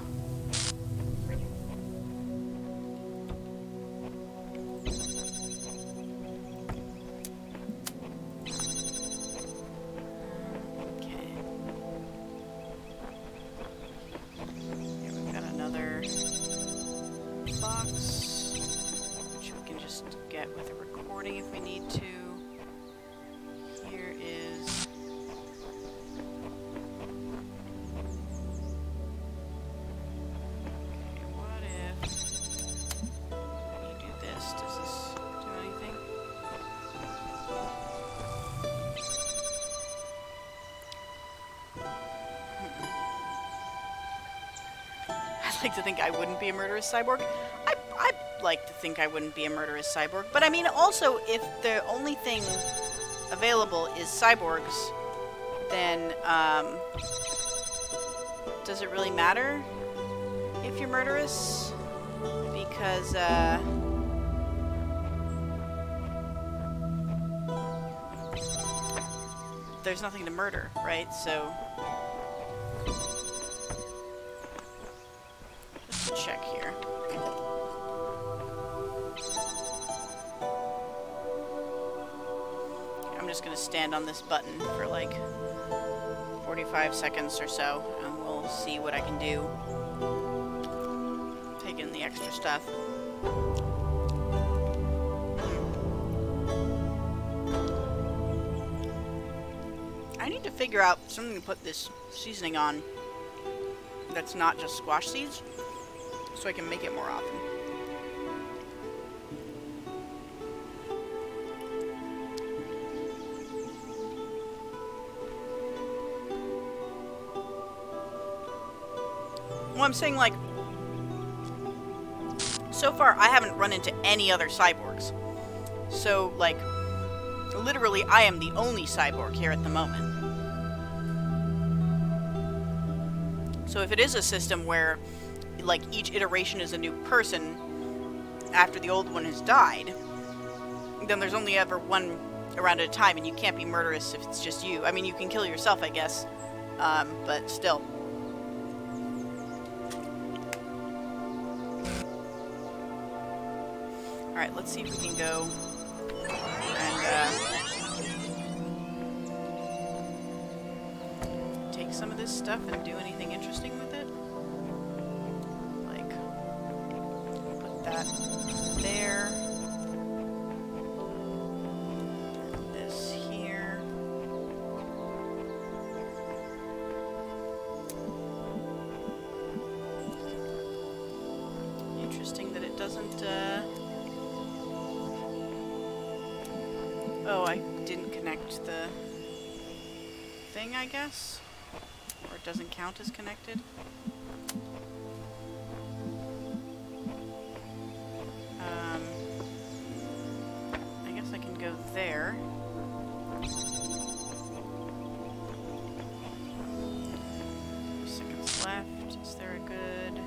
I'd like to think I wouldn't be a murderous cyborg. I'd like to think I wouldn't be a murderous cyborg. But I mean, also, if the only thing available is cyborgs, then, does it really matter if you're murderous? Because, there's nothing to murder, right? So just check here. I'm just gonna stand on this button for like 45 seconds or so, and we'll see what I can do. Take in the extra stuff. I need to figure out something to put this seasoning on that's not just squash seeds, so I can make it more often. Well, I'm saying, like, so far I haven't run into any other cyborgs. So, like, literally I am the only cyborg here at the moment. So if it is a system where, like, each iteration is a new person after the old one has died, then there's only ever one around at a time, and you can't be murderous if it's just you. I mean, you can kill yourself, I guess, but still. Alright, let's see if we can go and take some of this stuff and do anything interesting with it. Like, put that there. And this here. Interesting that it doesn't, oh, I didn't connect the thing, I guess? Or it doesn't count as connected? I guess I can go there. Seconds left. Is there a good...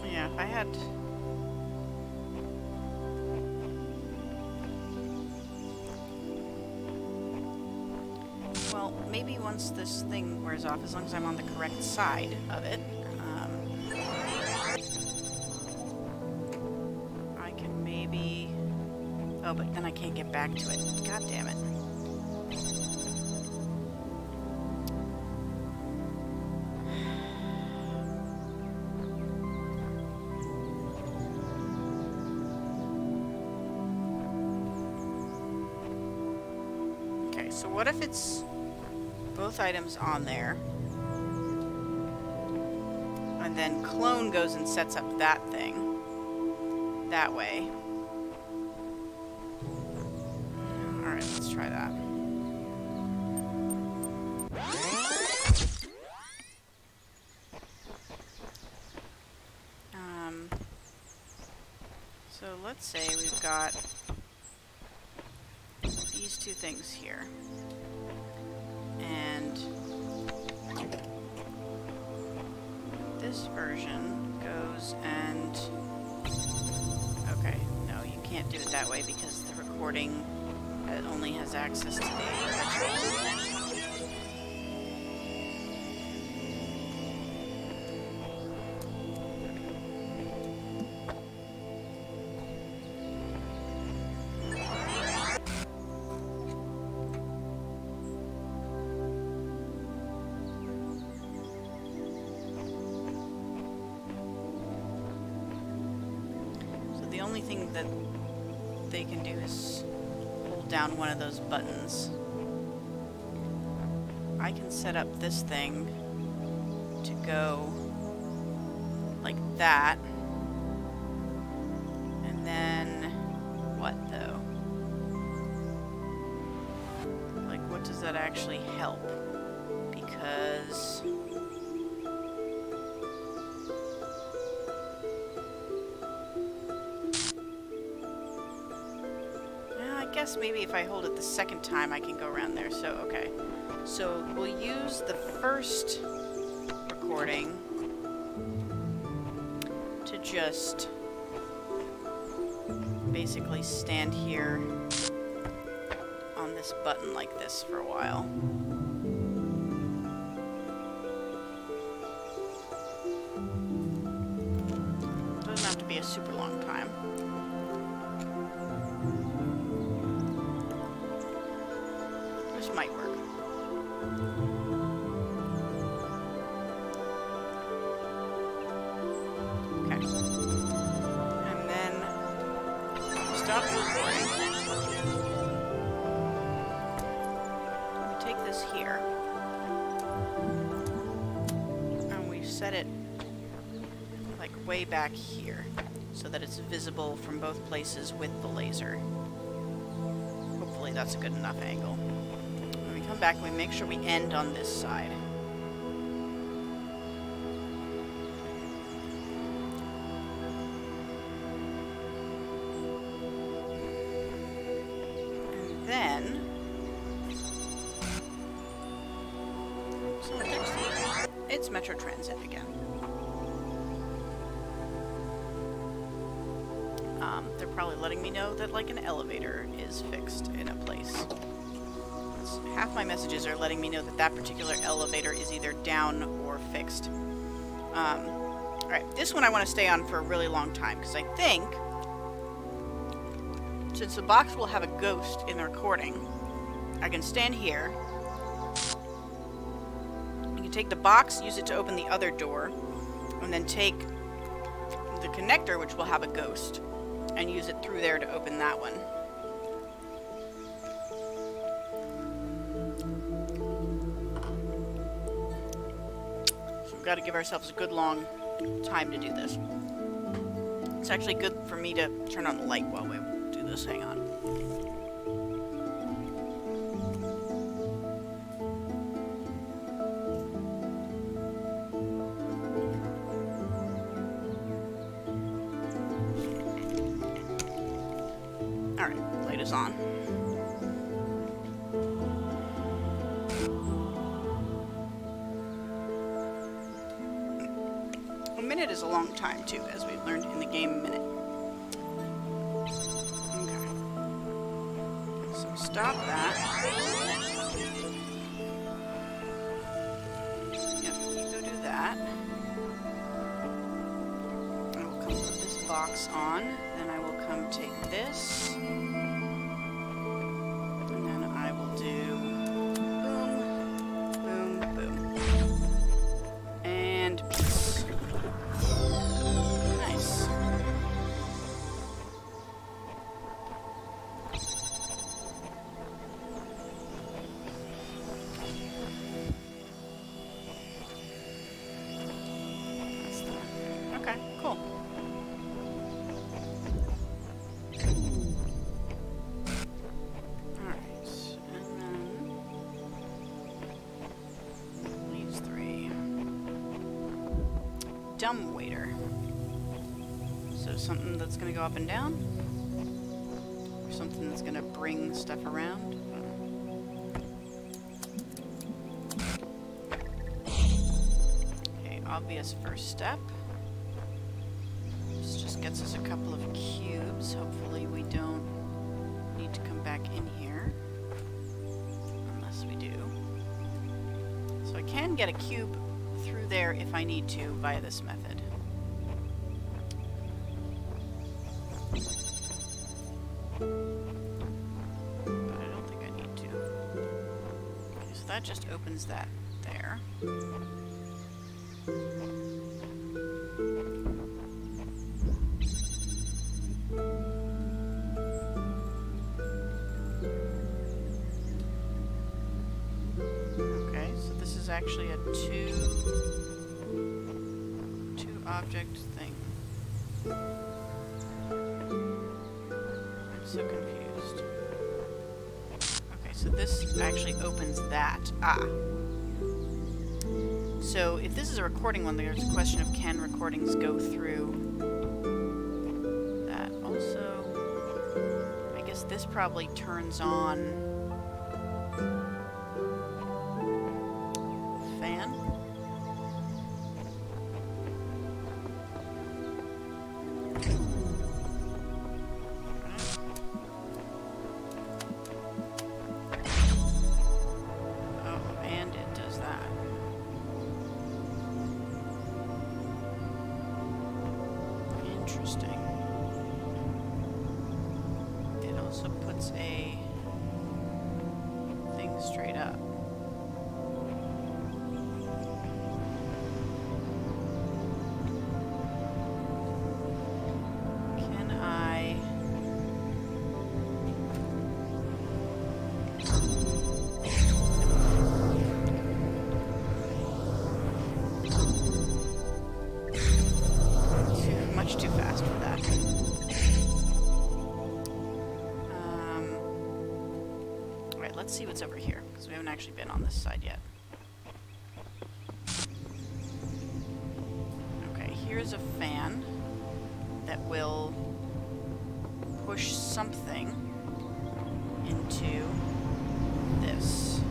Yeah, if I had... Well, maybe once this thing wears off, as long as I'm on the correct side of it. but then I can't get back to it. God damn it. Okay, so what if it's both items on there, and then clone goes and sets up that thing that way? Alright, let's try that. So let's say we've got these two things here. And this version goes and... Okay, no, you can't do it that way because the recording only has access to the virtual. The only thing that they can do is hold down one of those buttons. I can set up this thing to go like that. And then what though? Like what does that actually help? Because I guess maybe if I hold it the second time I can go around there. So okay, so we'll use the first recording to just basically stand here on this button like this for a while. Doesn't have to be a super long time. This might work. Okay. And then stop the recording. We take this here. And we set it like way back here so that it's visible from both places with the laser. Hopefully that's a good enough angle. When we come back, we make sure we end on this side. And then so next it's Metro Transit again. They're probably letting me know that like an elevator is fixed in a place. Half my messages are letting me know that that particular elevator is either down or fixed. Alright, this one I want to stay on for a really long time because I think since the box will have a ghost in the recording, I can stand here. You can take the box, use it to open the other door, and then take the connector, which will have a ghost, and use it through there to open that one. So we've got to give ourselves a good long time to do this. It's actually good for me to turn on the light while we do this. Hang on. Alright, light is on. A minute is a long time too, as we've learned in the game minute. Okay. So stop that. Yep, you go do that. I will come put this box on, then I will come take this. dumbwaiter. So something that's going to go up and down? Or something that's going to bring stuff around? Okay, obvious first step. This just gets us a couple of cubes. Hopefully we don't need to come back in here. Unless we do. So I can get a cube through there if I need to via this method. But I don't think I need to. Okay, so that just opens that there. Okay, so this is actually a two object thing. I'm so confused. Okay, so this actually opens that. Ah. So if this is a recording one, there's a question of can recordings go through that. Also, I guess this probably turns on fan. Interesting. It also puts a thing straight up. Can I... Much too fast for that. Alright, let's see what's over here, because we haven't actually been on this side yet. Okay, here's a fan that will push something into this.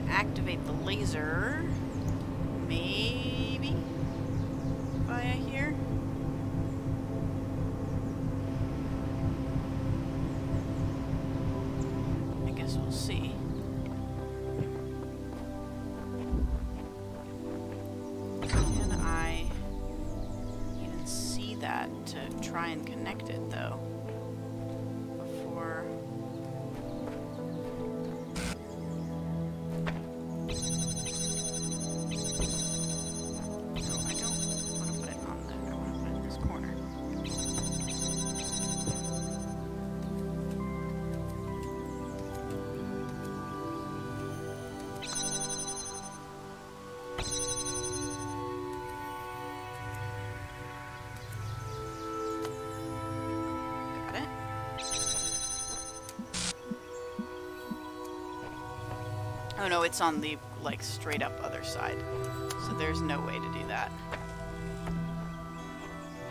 Activate the laser, maybe via here. I guess we'll see. Can I even see that to try and connect it though? Before. Oh no, it's on the, like, straight up other side. So there's no way to do that.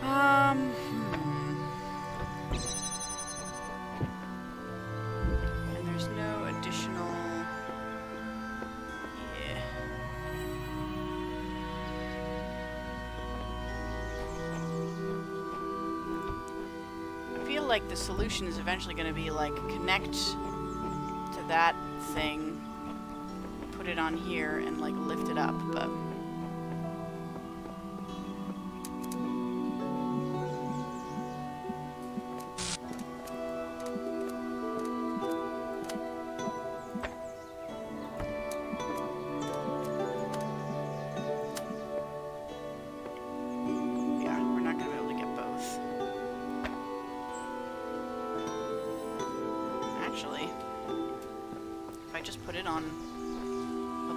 And there's no additional... Yeah. I feel like the solution is eventually going to be, like, connect to that thing, put it on here, and like lift it up, but yeah, we're not gonna be able to get both. Actually, if I just put it on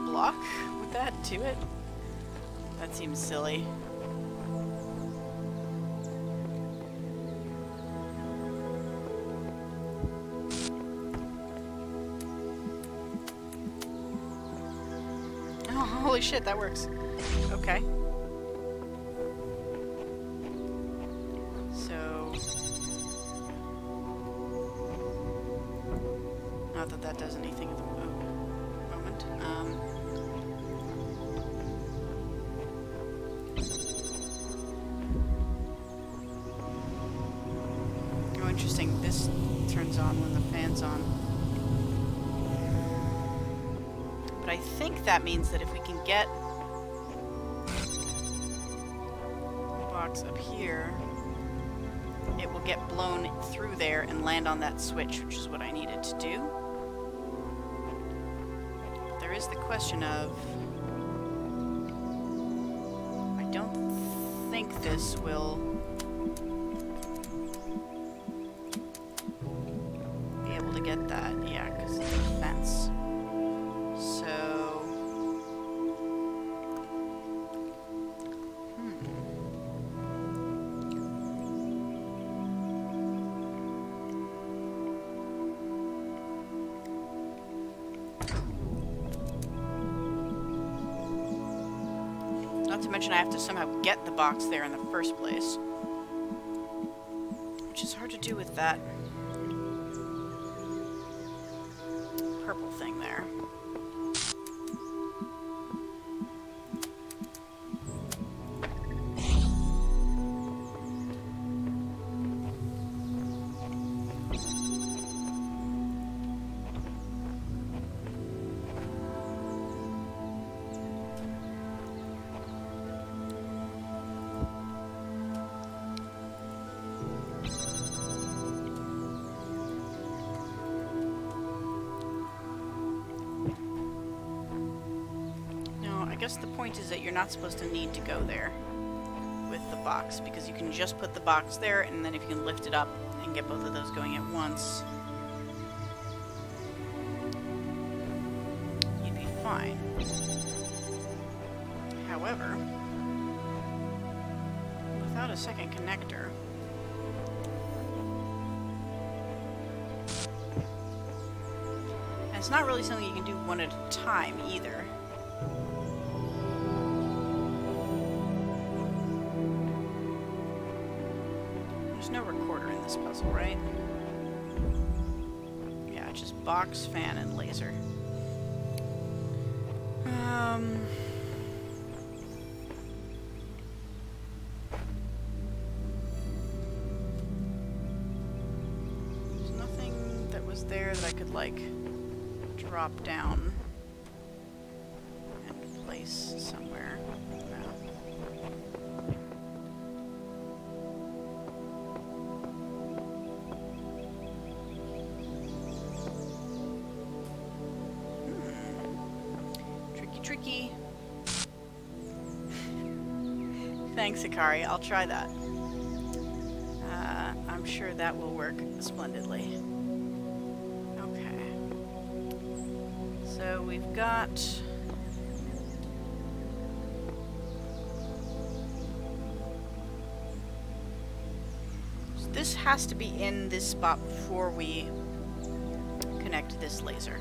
block with that to it? That seems silly. Holy shit, that works. Okay. So... not that that does anything at the moment. Oh, interesting. This turns on when the fan's on. But I think that means that if we can get the box up here, it will get blown through there and land on that switch, which is what I needed to do. There is the question of... I don't think this will be able to get that. Yeah, because it's a fence. So... Not to mention I have to somehow get the box there in the first place. Which is hard to do with that purple thing there. I guess the point is that you're not supposed to need to go there with the box, because you can just put the box there, and then if you can lift it up and get both of those going at once, you'd be fine. However, without a second connector, and it's not really something you can do one at a time either. No recorder in this puzzle, right? Yeah, just box, fan, and laser. There's nothing that was there that I could, like, drop down and place somewhere. Tricky. Thanks, Akari. I'll try that. I'm sure that will work splendidly. Okay. So we've got... this has to be in this spot before we connect this laser.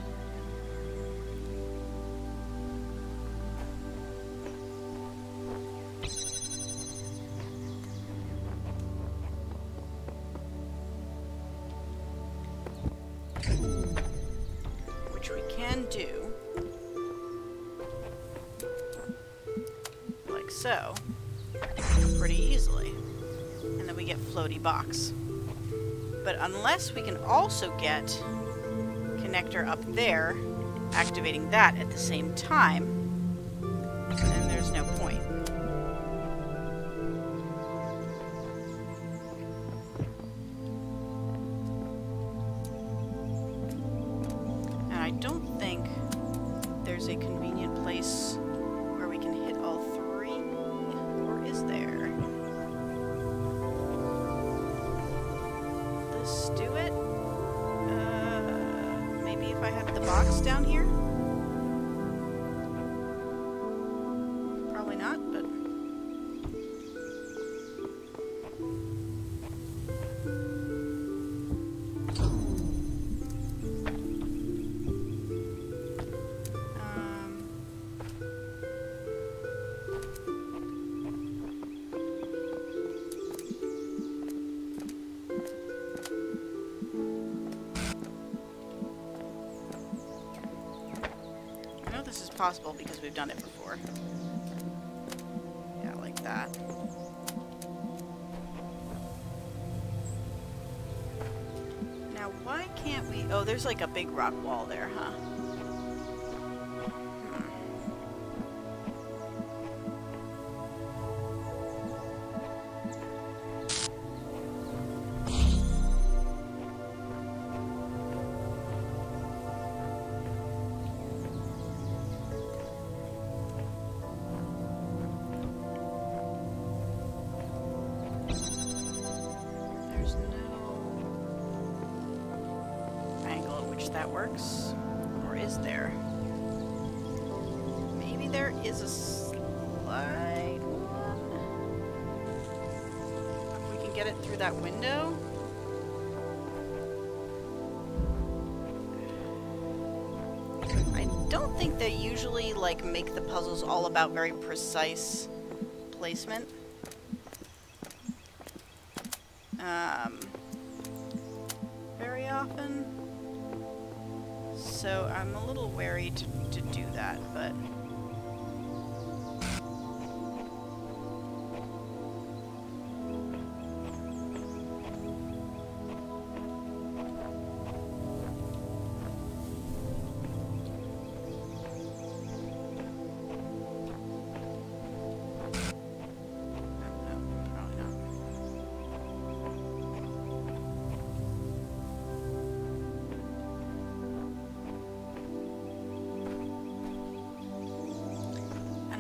Which we can do, like so, pretty easily. And then we get floaty box. But unless we can also get connector up there, activating that at the same time, then there's no point. And I don't think there's a convenient place where we can hit all three, or is there? Let's do it. Maybe if I had the box down here? Probably not, but... possible because we've done it before. Yeah, like that. Now, why can't we... Oh, there's like a big rock wall there, huh? That works, or is there? Maybe there is a slide one. If we can get it through that window. I don't think they usually like make the puzzles all about very precise placement. Very often. So I'm a little wary to do that, but...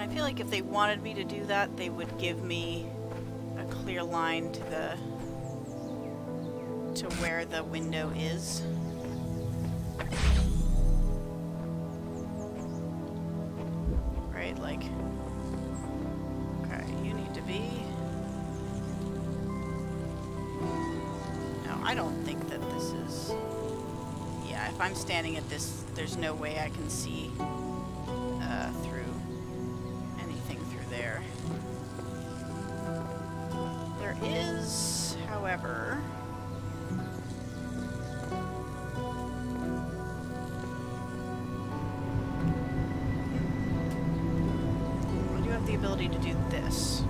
I feel like if they wanted me to do that, they would give me a clear line to where the window is. Right, like, okay, you need to be... No, I don't think that this is... Yeah, if I'm standing at this, there's no way I can see through anything through there. There is, however... I do have the ability to do this.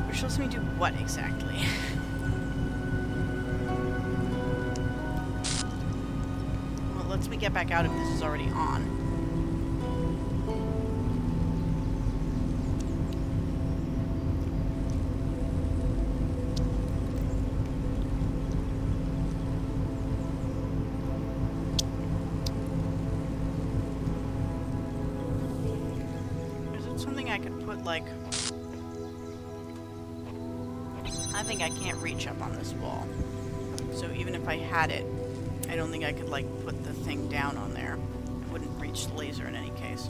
You're supposed to do what exactly? Well, it lets me get back out if this is already on. Is it something I could put, like... I think I can't reach up on this wall. So even if I had it, I don't think I could, like, put the thing down on there. It wouldn't reach the laser in any case.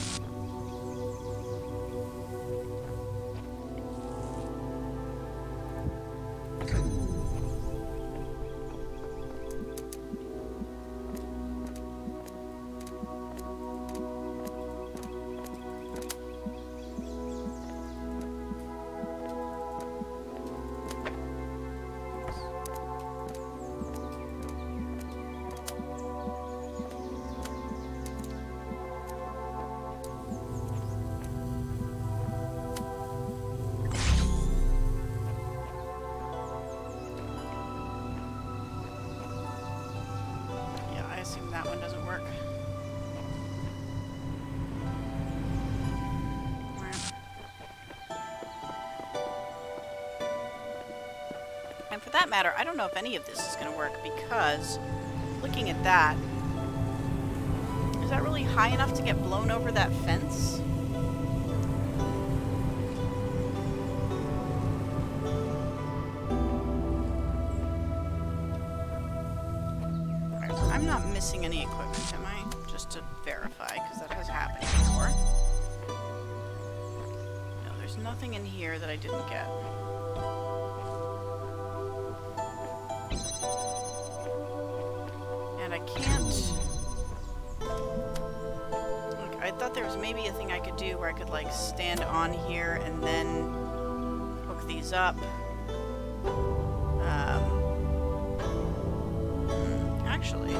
That one doesn't work. And for that matter, I don't know if any of this is going to work because looking at that, is that really high enough to get blown over that fence? I'm not missing any equipment, am I? Just to verify, because that has happened before. No, there's nothing in here that I didn't get. And I can't... Look, I thought there was maybe a thing I could do where I could, like, stand on here and then hook these up. actually.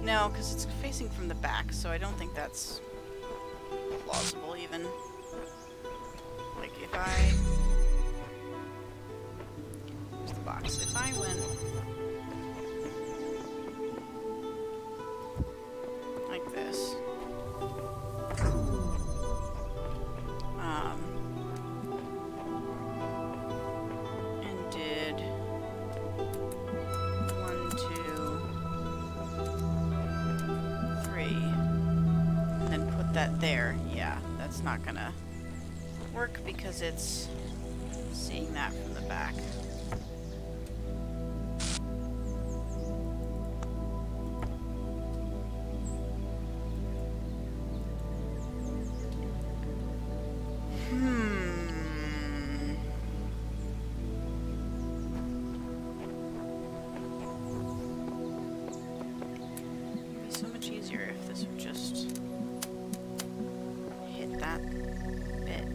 No, because it's facing from the back, so I don't think that's plausible even. Like if I... Here's the box. If I went... like this. And did 1, 2, 3, and then put that there. Yeah, that's not gonna work because it's seeing that from the back. So much easier if this would just hit that bit.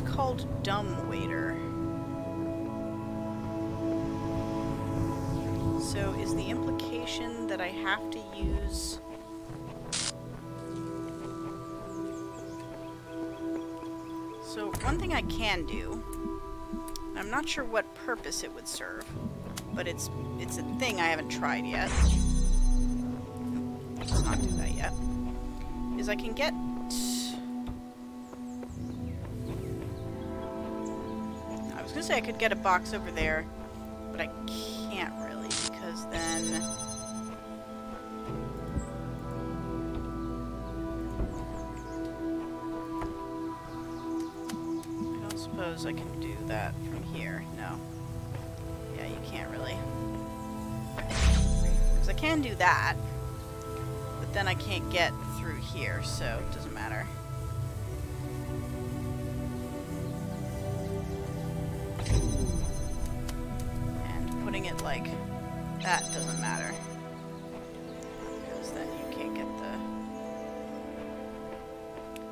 Called dumb waiter. So is the implication that I have to use so one thing I can do, I'm not sure what purpose it would serve, but it's a thing I haven't tried yet. Let's not do that yet. Is I can get I was gonna say I could get a box over there, but I can't really because then I don't suppose I can do that from here. No. Yeah, you can't really. Because I can do that, but then I can't get through here, so it doesn't matter. Putting it like that doesn't matter because then you can't get the...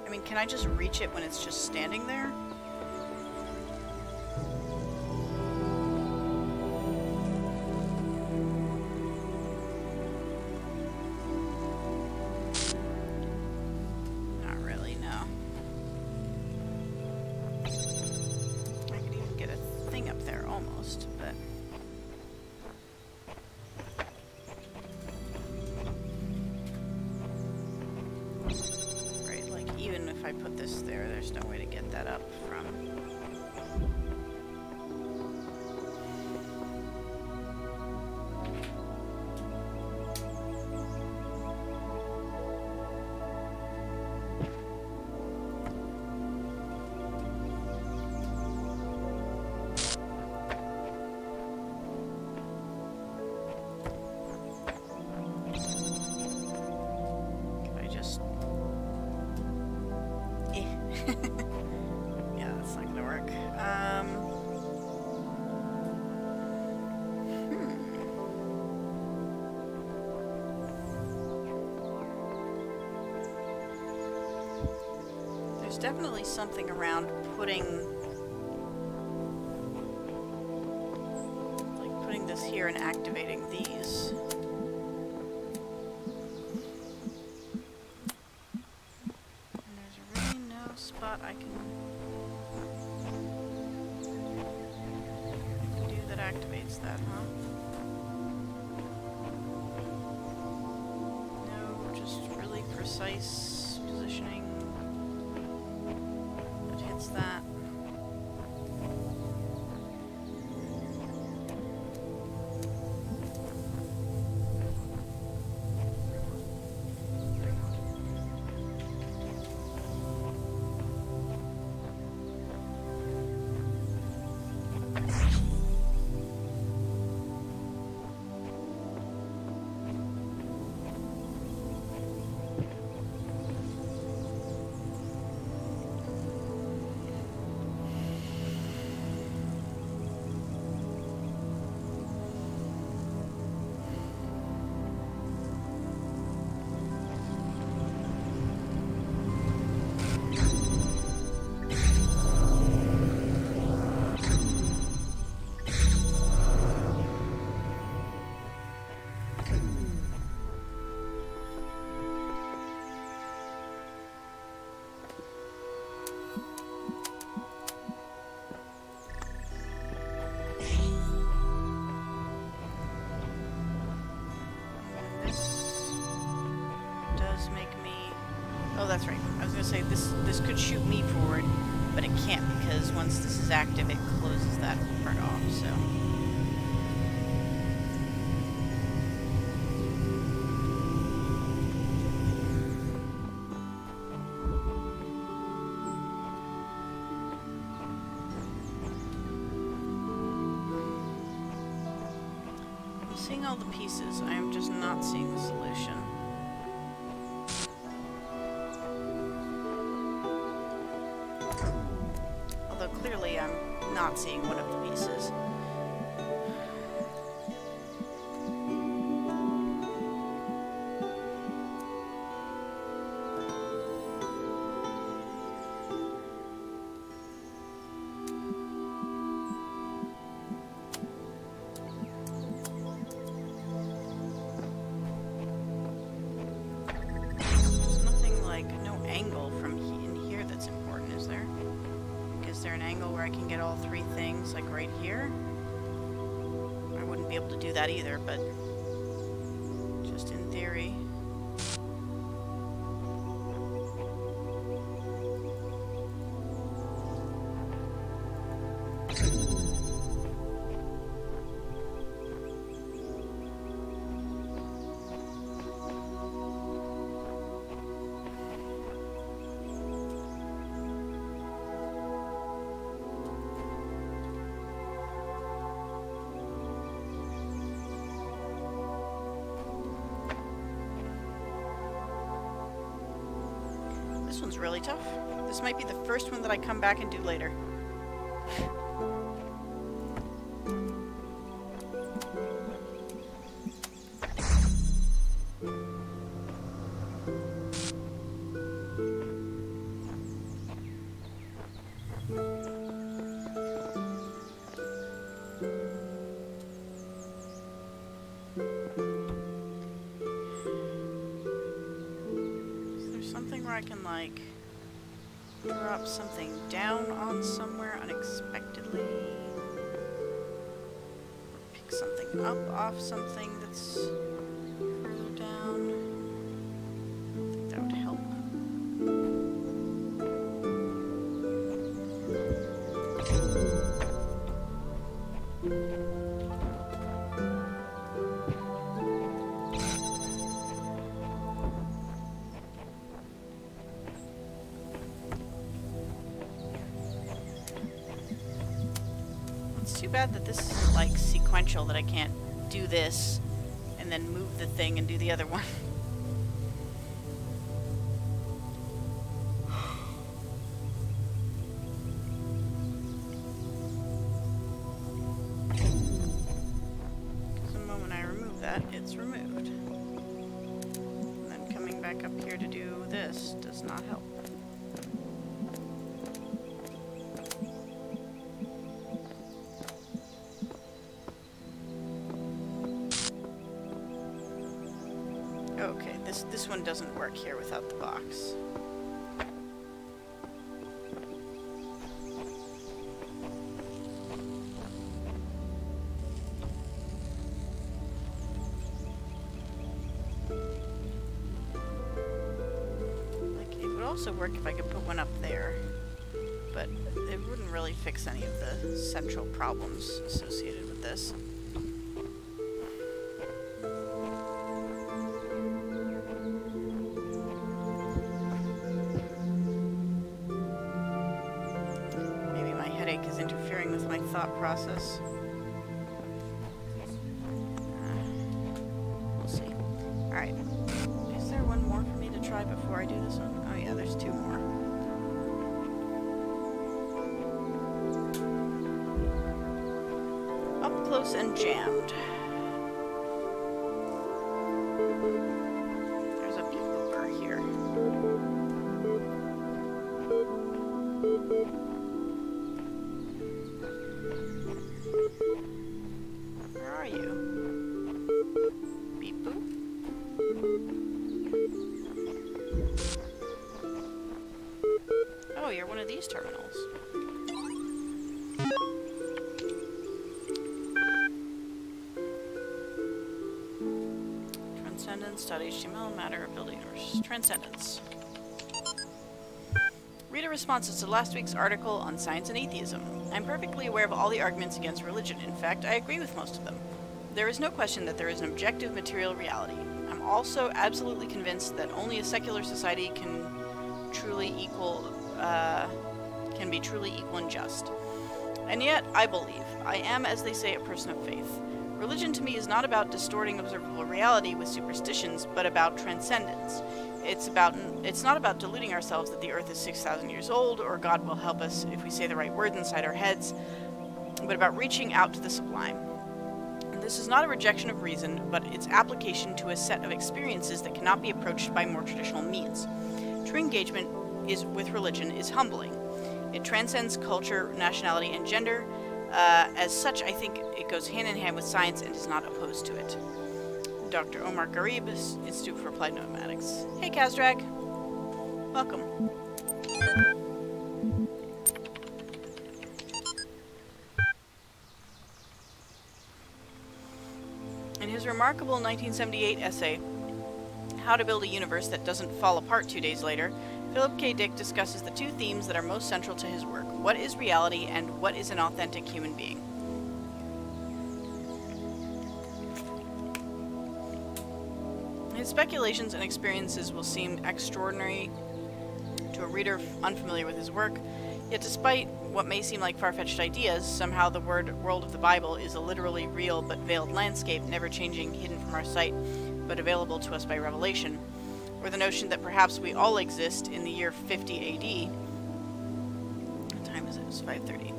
I mean, can I just reach it when it's just standing there? Not really, no. I could even get a thing up there almost, but... if I put this there, there's no way to get that up from. Yeah, that's not gonna work. There's definitely something around putting this here and activating these. Spot I can do that activates that, huh? No, just really precise positioning that hits that. Oh, that's right. I was going to say, this could shoot me forward, but it can't because once this is active, it closes that part off, so... I'm seeing all the pieces. I am just not seeing the solution. Clearly, I'm not seeing one of the pieces. There's nothing like, no angle from in here that's important, is there? Is there an angle where I can get all three things, like right here? I wouldn't be able to do that either, but just in theory. This one's really tough. This might be the first one that I come back and do later. Something where I can, like, drop something down on somewhere unexpectedly. Or pick something up off something that's further down. I think that would help. Too bad that this isn't like sequential, that I can't do this and then move the thing and do the other one. Because the moment I remove that, it's removed. And then coming back up here to do this does not help. Okay, this one doesn't work here without the box. also work if I could put one up there, but it wouldn't really fix any of the central problems associated with this. Maybe my headache is interfering with my thought process. We'll see. Alright. Is there one more for me to try before I do this one? Oh yeah, there's two more. Up close and jammed. There's a booger here. Where are you? Beep boop. Oh, you're one of these terminals. Transcendence, .html, matter, building universe. Transcendence. Reader responses to last week's article on science and atheism. I'm perfectly aware of all the arguments against religion. In fact, I agree with most of them. There is no question that there is an objective material reality. I'm also absolutely convinced that only a secular society can be truly equal and just. And yet, I believe, I am, as they say, a person of faith. Religion to me is not about distorting observable reality with superstitions, but about transcendence. It's not about deluding ourselves that the Earth is 6,000 years old, or God will help us if we say the right words inside our heads, but about reaching out to the sublime. And this is not a rejection of reason, but its application to a set of experiences that cannot be approached by more traditional means. True engagement with religion is humbling. It transcends culture, nationality, and gender. As such, I think it goes hand in hand with science and is not opposed to it. Dr. Omar Garib, Institute for Applied Mathematics. Hey, Kazdrag. Welcome. In his remarkable 1978 essay, How to Build a Universe That Doesn't Fall Apart 2 Days Later, Philip K. Dick discusses the two themes that are most central to his work: what is reality and what is an authentic human being. His speculations and experiences will seem extraordinary to a reader unfamiliar with his work, yet despite what may seem like far-fetched ideas, somehow the world of the Bible is a literally real but veiled landscape, never changing, hidden from our sight, but available to us by revelation. Or the notion that perhaps we all exist in the year 50 AD. What time is it? It's 5:30.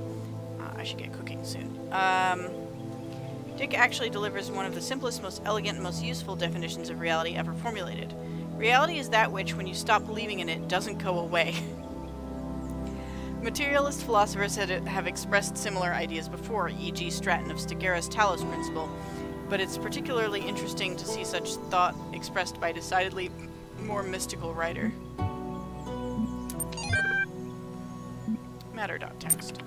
I should get cooking soon. Dick actually delivers one of the simplest, most elegant, and most useful definitions of reality ever formulated. Reality is that which, when you stop believing in it, doesn't go away. Materialist philosophers have expressed similar ideas before, e.g. Stratton of Stigera's Talos principle, but it's particularly interesting to see such thought expressed by a decidedly more mystical writer. Matter.text.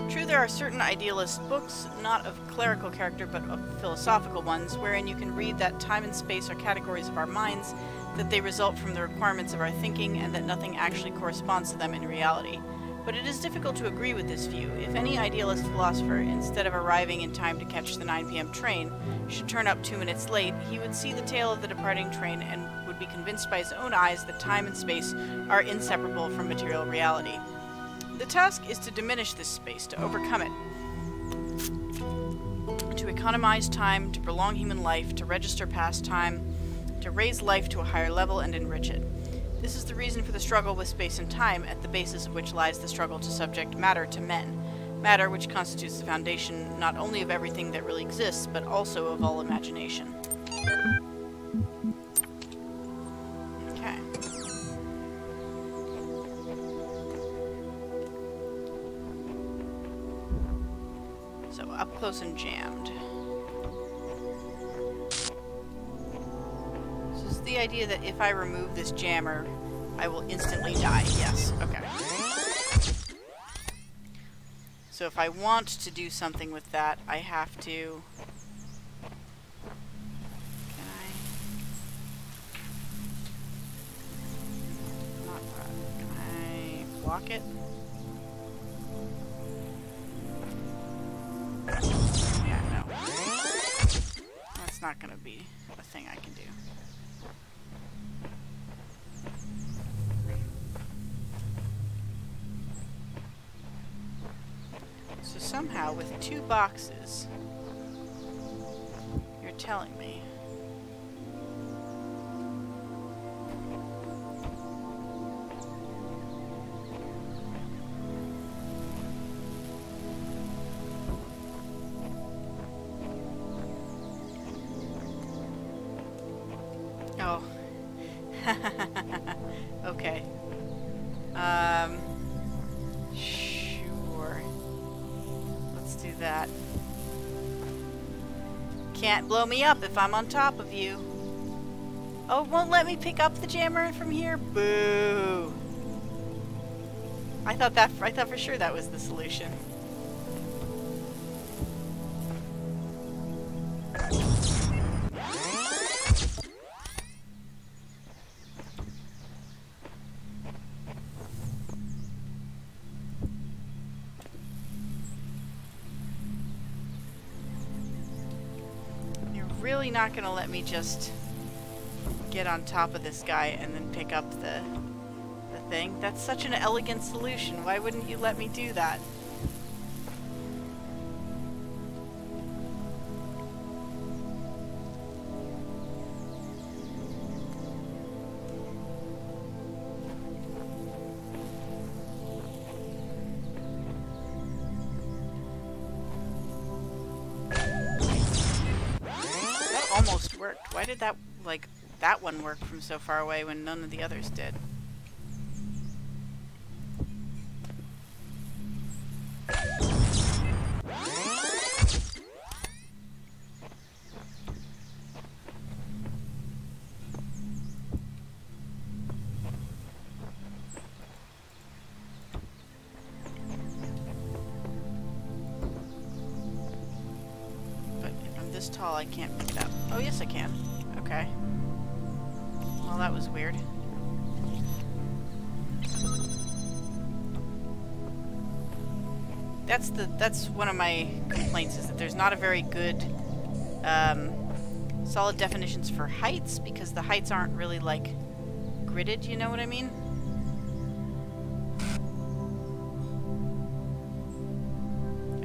True, there are certain idealist books, not of clerical character but of philosophical ones, wherein you can read that time and space are categories of our minds, that they result from the requirements of our thinking, and that nothing actually corresponds to them in reality. But it is difficult to agree with this view. If any idealist philosopher, instead of arriving in time to catch the 9 p.m. train, should turn up 2 minutes late, he would see the tail of the departing train and would be convinced by his own eyes that time and space are inseparable from material reality. The task is to diminish this space, to overcome it, to economize time, to prolong human life, to register past time, to raise life to a higher level and enrich it. This is the reason for the struggle with space and time, at the basis of which lies the struggle to subject matter to men. Matter which constitutes the foundation not only of everything that really exists, but also of all imagination. Okay. So, up close and jammed. The idea that if I remove this jammer, I will instantly die. Yes, okay. So if I want to do something with that, I have to... Can block it? Yeah, no. That's not gonna be a thing I can do. So somehow with 2 boxes, you're telling me oh. Okay. Sure. Let's do that. Can't blow me up if I'm on top of you. Oh, it won't let me pick up the jammer from here? Boo. I thought for sure that was the solution. Really not gonna let me just get on top of this guy and then pick up the thing? That's such an elegant solution. Why wouldn't you let me do that? Almost worked. Why did that, like, that one work from so far away when none of the others did? This tall, I can't pick it up. Oh, yes, I can. Okay. Well, that was weird. That's one of my complaints, is that there's not a very good solid definitions for heights, because the heights aren't really like gridded, you know what I mean?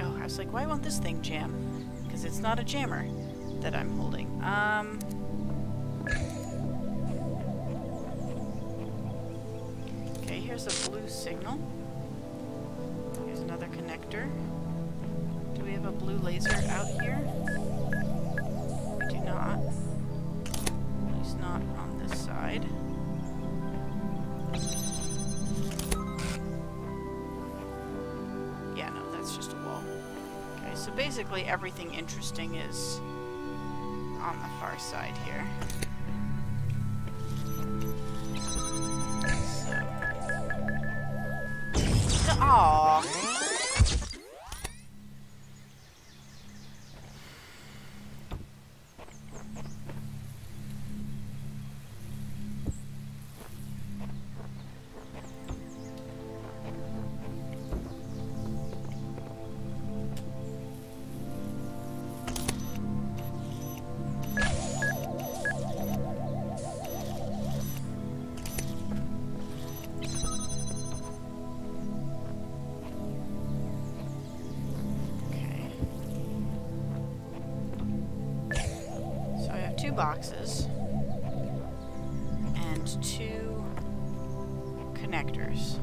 Oh, I was like, why won't this thing jam? Because it's not a jammer that I'm holding. Okay, here's a blue signal. Here's another connector. Do we have a blue laser out here? We do not. At least not on this side. Yeah, no, that's just a wall. Okay, so basically everything interesting is on the far side here. So. Aww. Boxes and 2 connectors.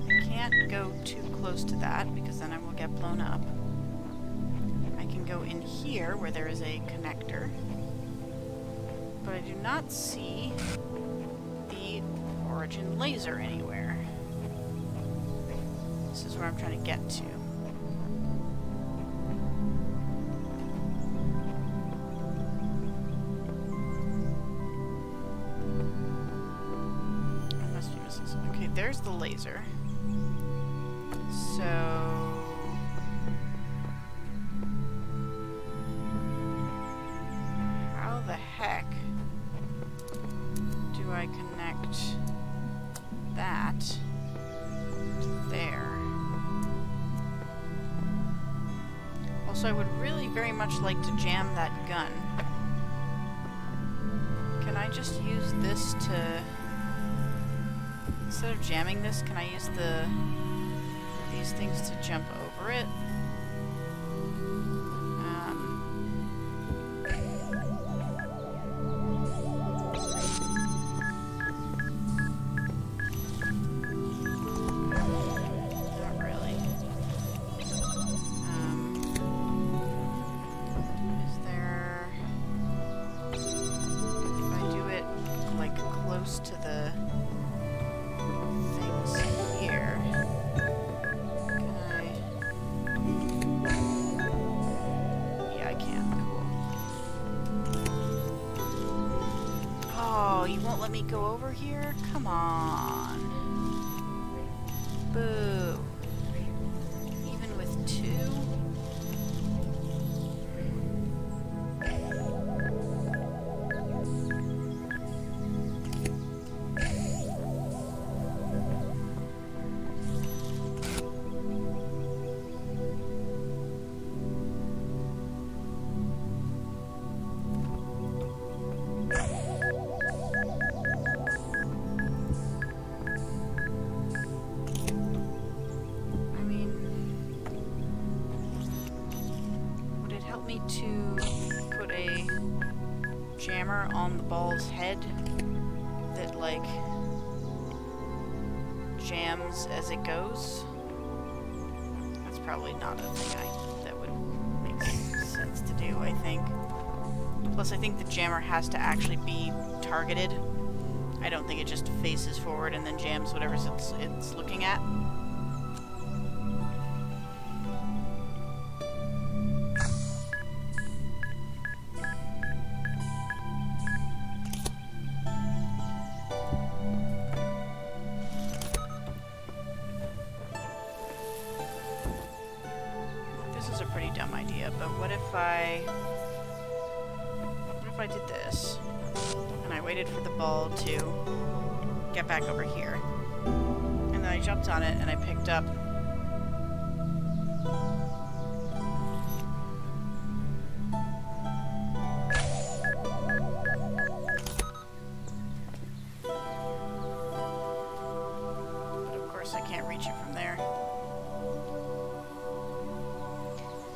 I can't go too close to that because then I will get blown up. I can go in here where there is a connector, but I do not see the origin laser anywhere. This is where I'm trying to get to. There's the laser. So how the heck do I connect that there. Also, I would really very much like to jam that gun. Can I just use this to... Instead of jamming this, can I use these things to jump over it? To the things here. Can I? Yeah, I can. Cool. Oh, you won't let me go over here? Come on. Boo. Even with 2? To put a jammer on the ball's head that, like, jams as it goes. That's probably not a thing that would make sense to do, I think. Plus, I think the jammer has to actually be targeted. I don't think it just faces forward and then jams whatever it's looking at. But what if I did this, and I waited for the ball to get back over here, and then I jumped on it and I picked up but of course I can't reach it from there.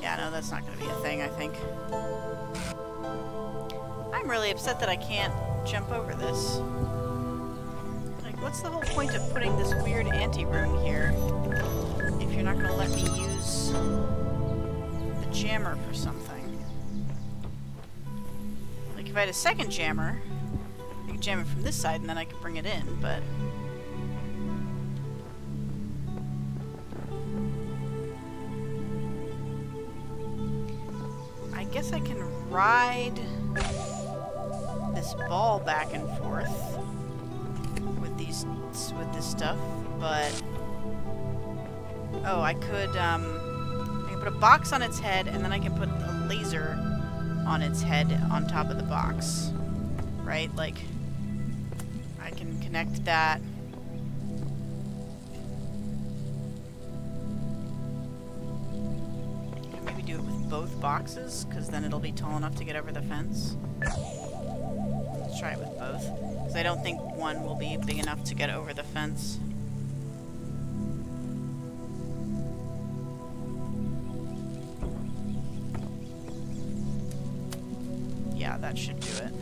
Yeah, no, that's not going to be a thing, I think. I'm really upset that I can't jump over this. Like, what's the whole point of putting this weird anti-rune here if you're not going to let me use the jammer for something? Like, if I had a second jammer, I could jam it from this side and then I could bring it in, but... I guess I can ride this ball back and forth with this stuff, but oh, I can put a box on its head, and then I can put a laser on its head on top of the box, right? Like, I can connect that. Do it with both boxes, because then it'll be tall enough to get over the fence. Let's try it with both, because I don't think one will be big enough to get over the fence. Yeah, that should do it.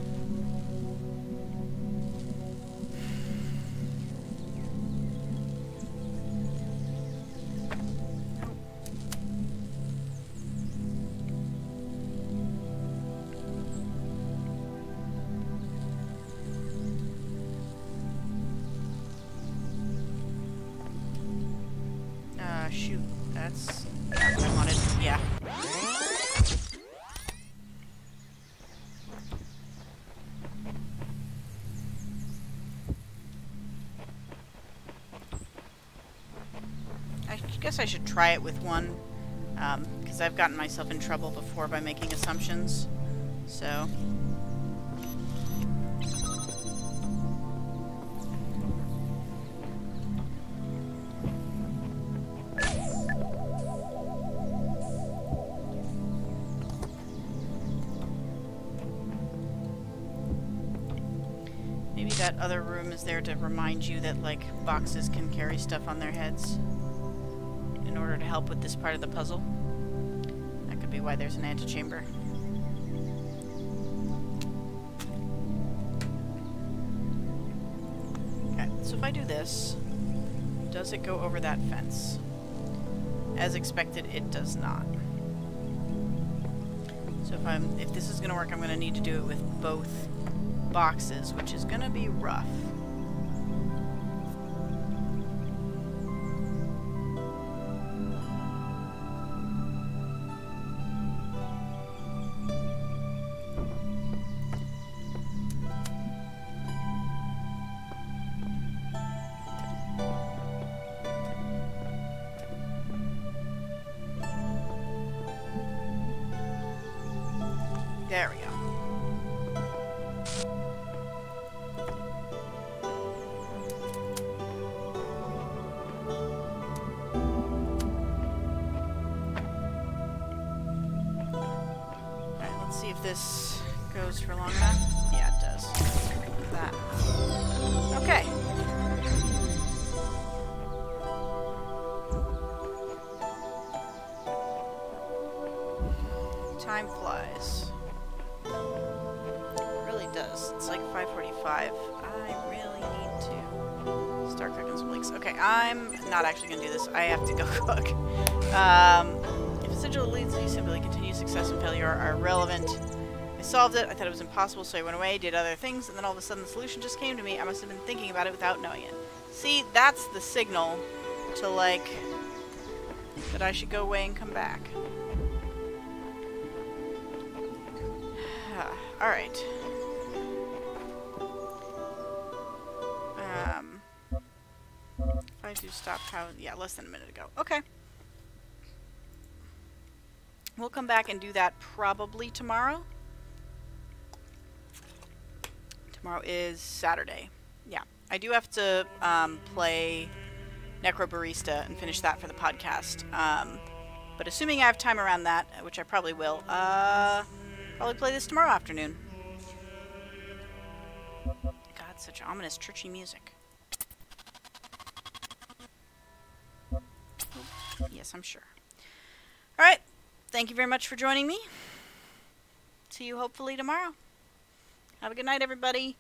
Shoot, that's not what I wanted. Yeah. I guess I should try it with one, because I've gotten myself in trouble before by making assumptions, so... that other room is there to remind you that, like, boxes can carry stuff on their heads in order to help with this part of the puzzle. That could be why there's an antechamber. Okay, so if I do this, does it go over that fence? As expected, it does not. So if this is gonna work, I'm gonna need to do it with both boxes, which is gonna be rough. There we go. Alright, let's see if this goes for long enough. Yeah, it does. That. Okay. Time flies. Does. It's like 5:45. I really need to start cooking some leeks. Okay, I'm not actually going to do this. I have to go cook. If a sigil leads you, simply continue. Success and failure are irrelevant. I solved it. I thought it was impossible, so I went away, did other things, and then all of a sudden the solution just came to me. I must have been thinking about it without knowing it. See, that's the signal to, like, that I should go away and come back. Alright. If I do stop, how? Yeah, less than a minute ago. Okay. We'll come back and do that probably tomorrow. Tomorrow is Saturday. Yeah. I do have to play Necro Barista and finish that for the podcast. But assuming I have time around that, which I probably will, probably play this tomorrow afternoon. God, such ominous churchy music. Yes, I'm sure. Alright. Thank you very much for joining me. See you hopefully tomorrow. Have a good night, everybody.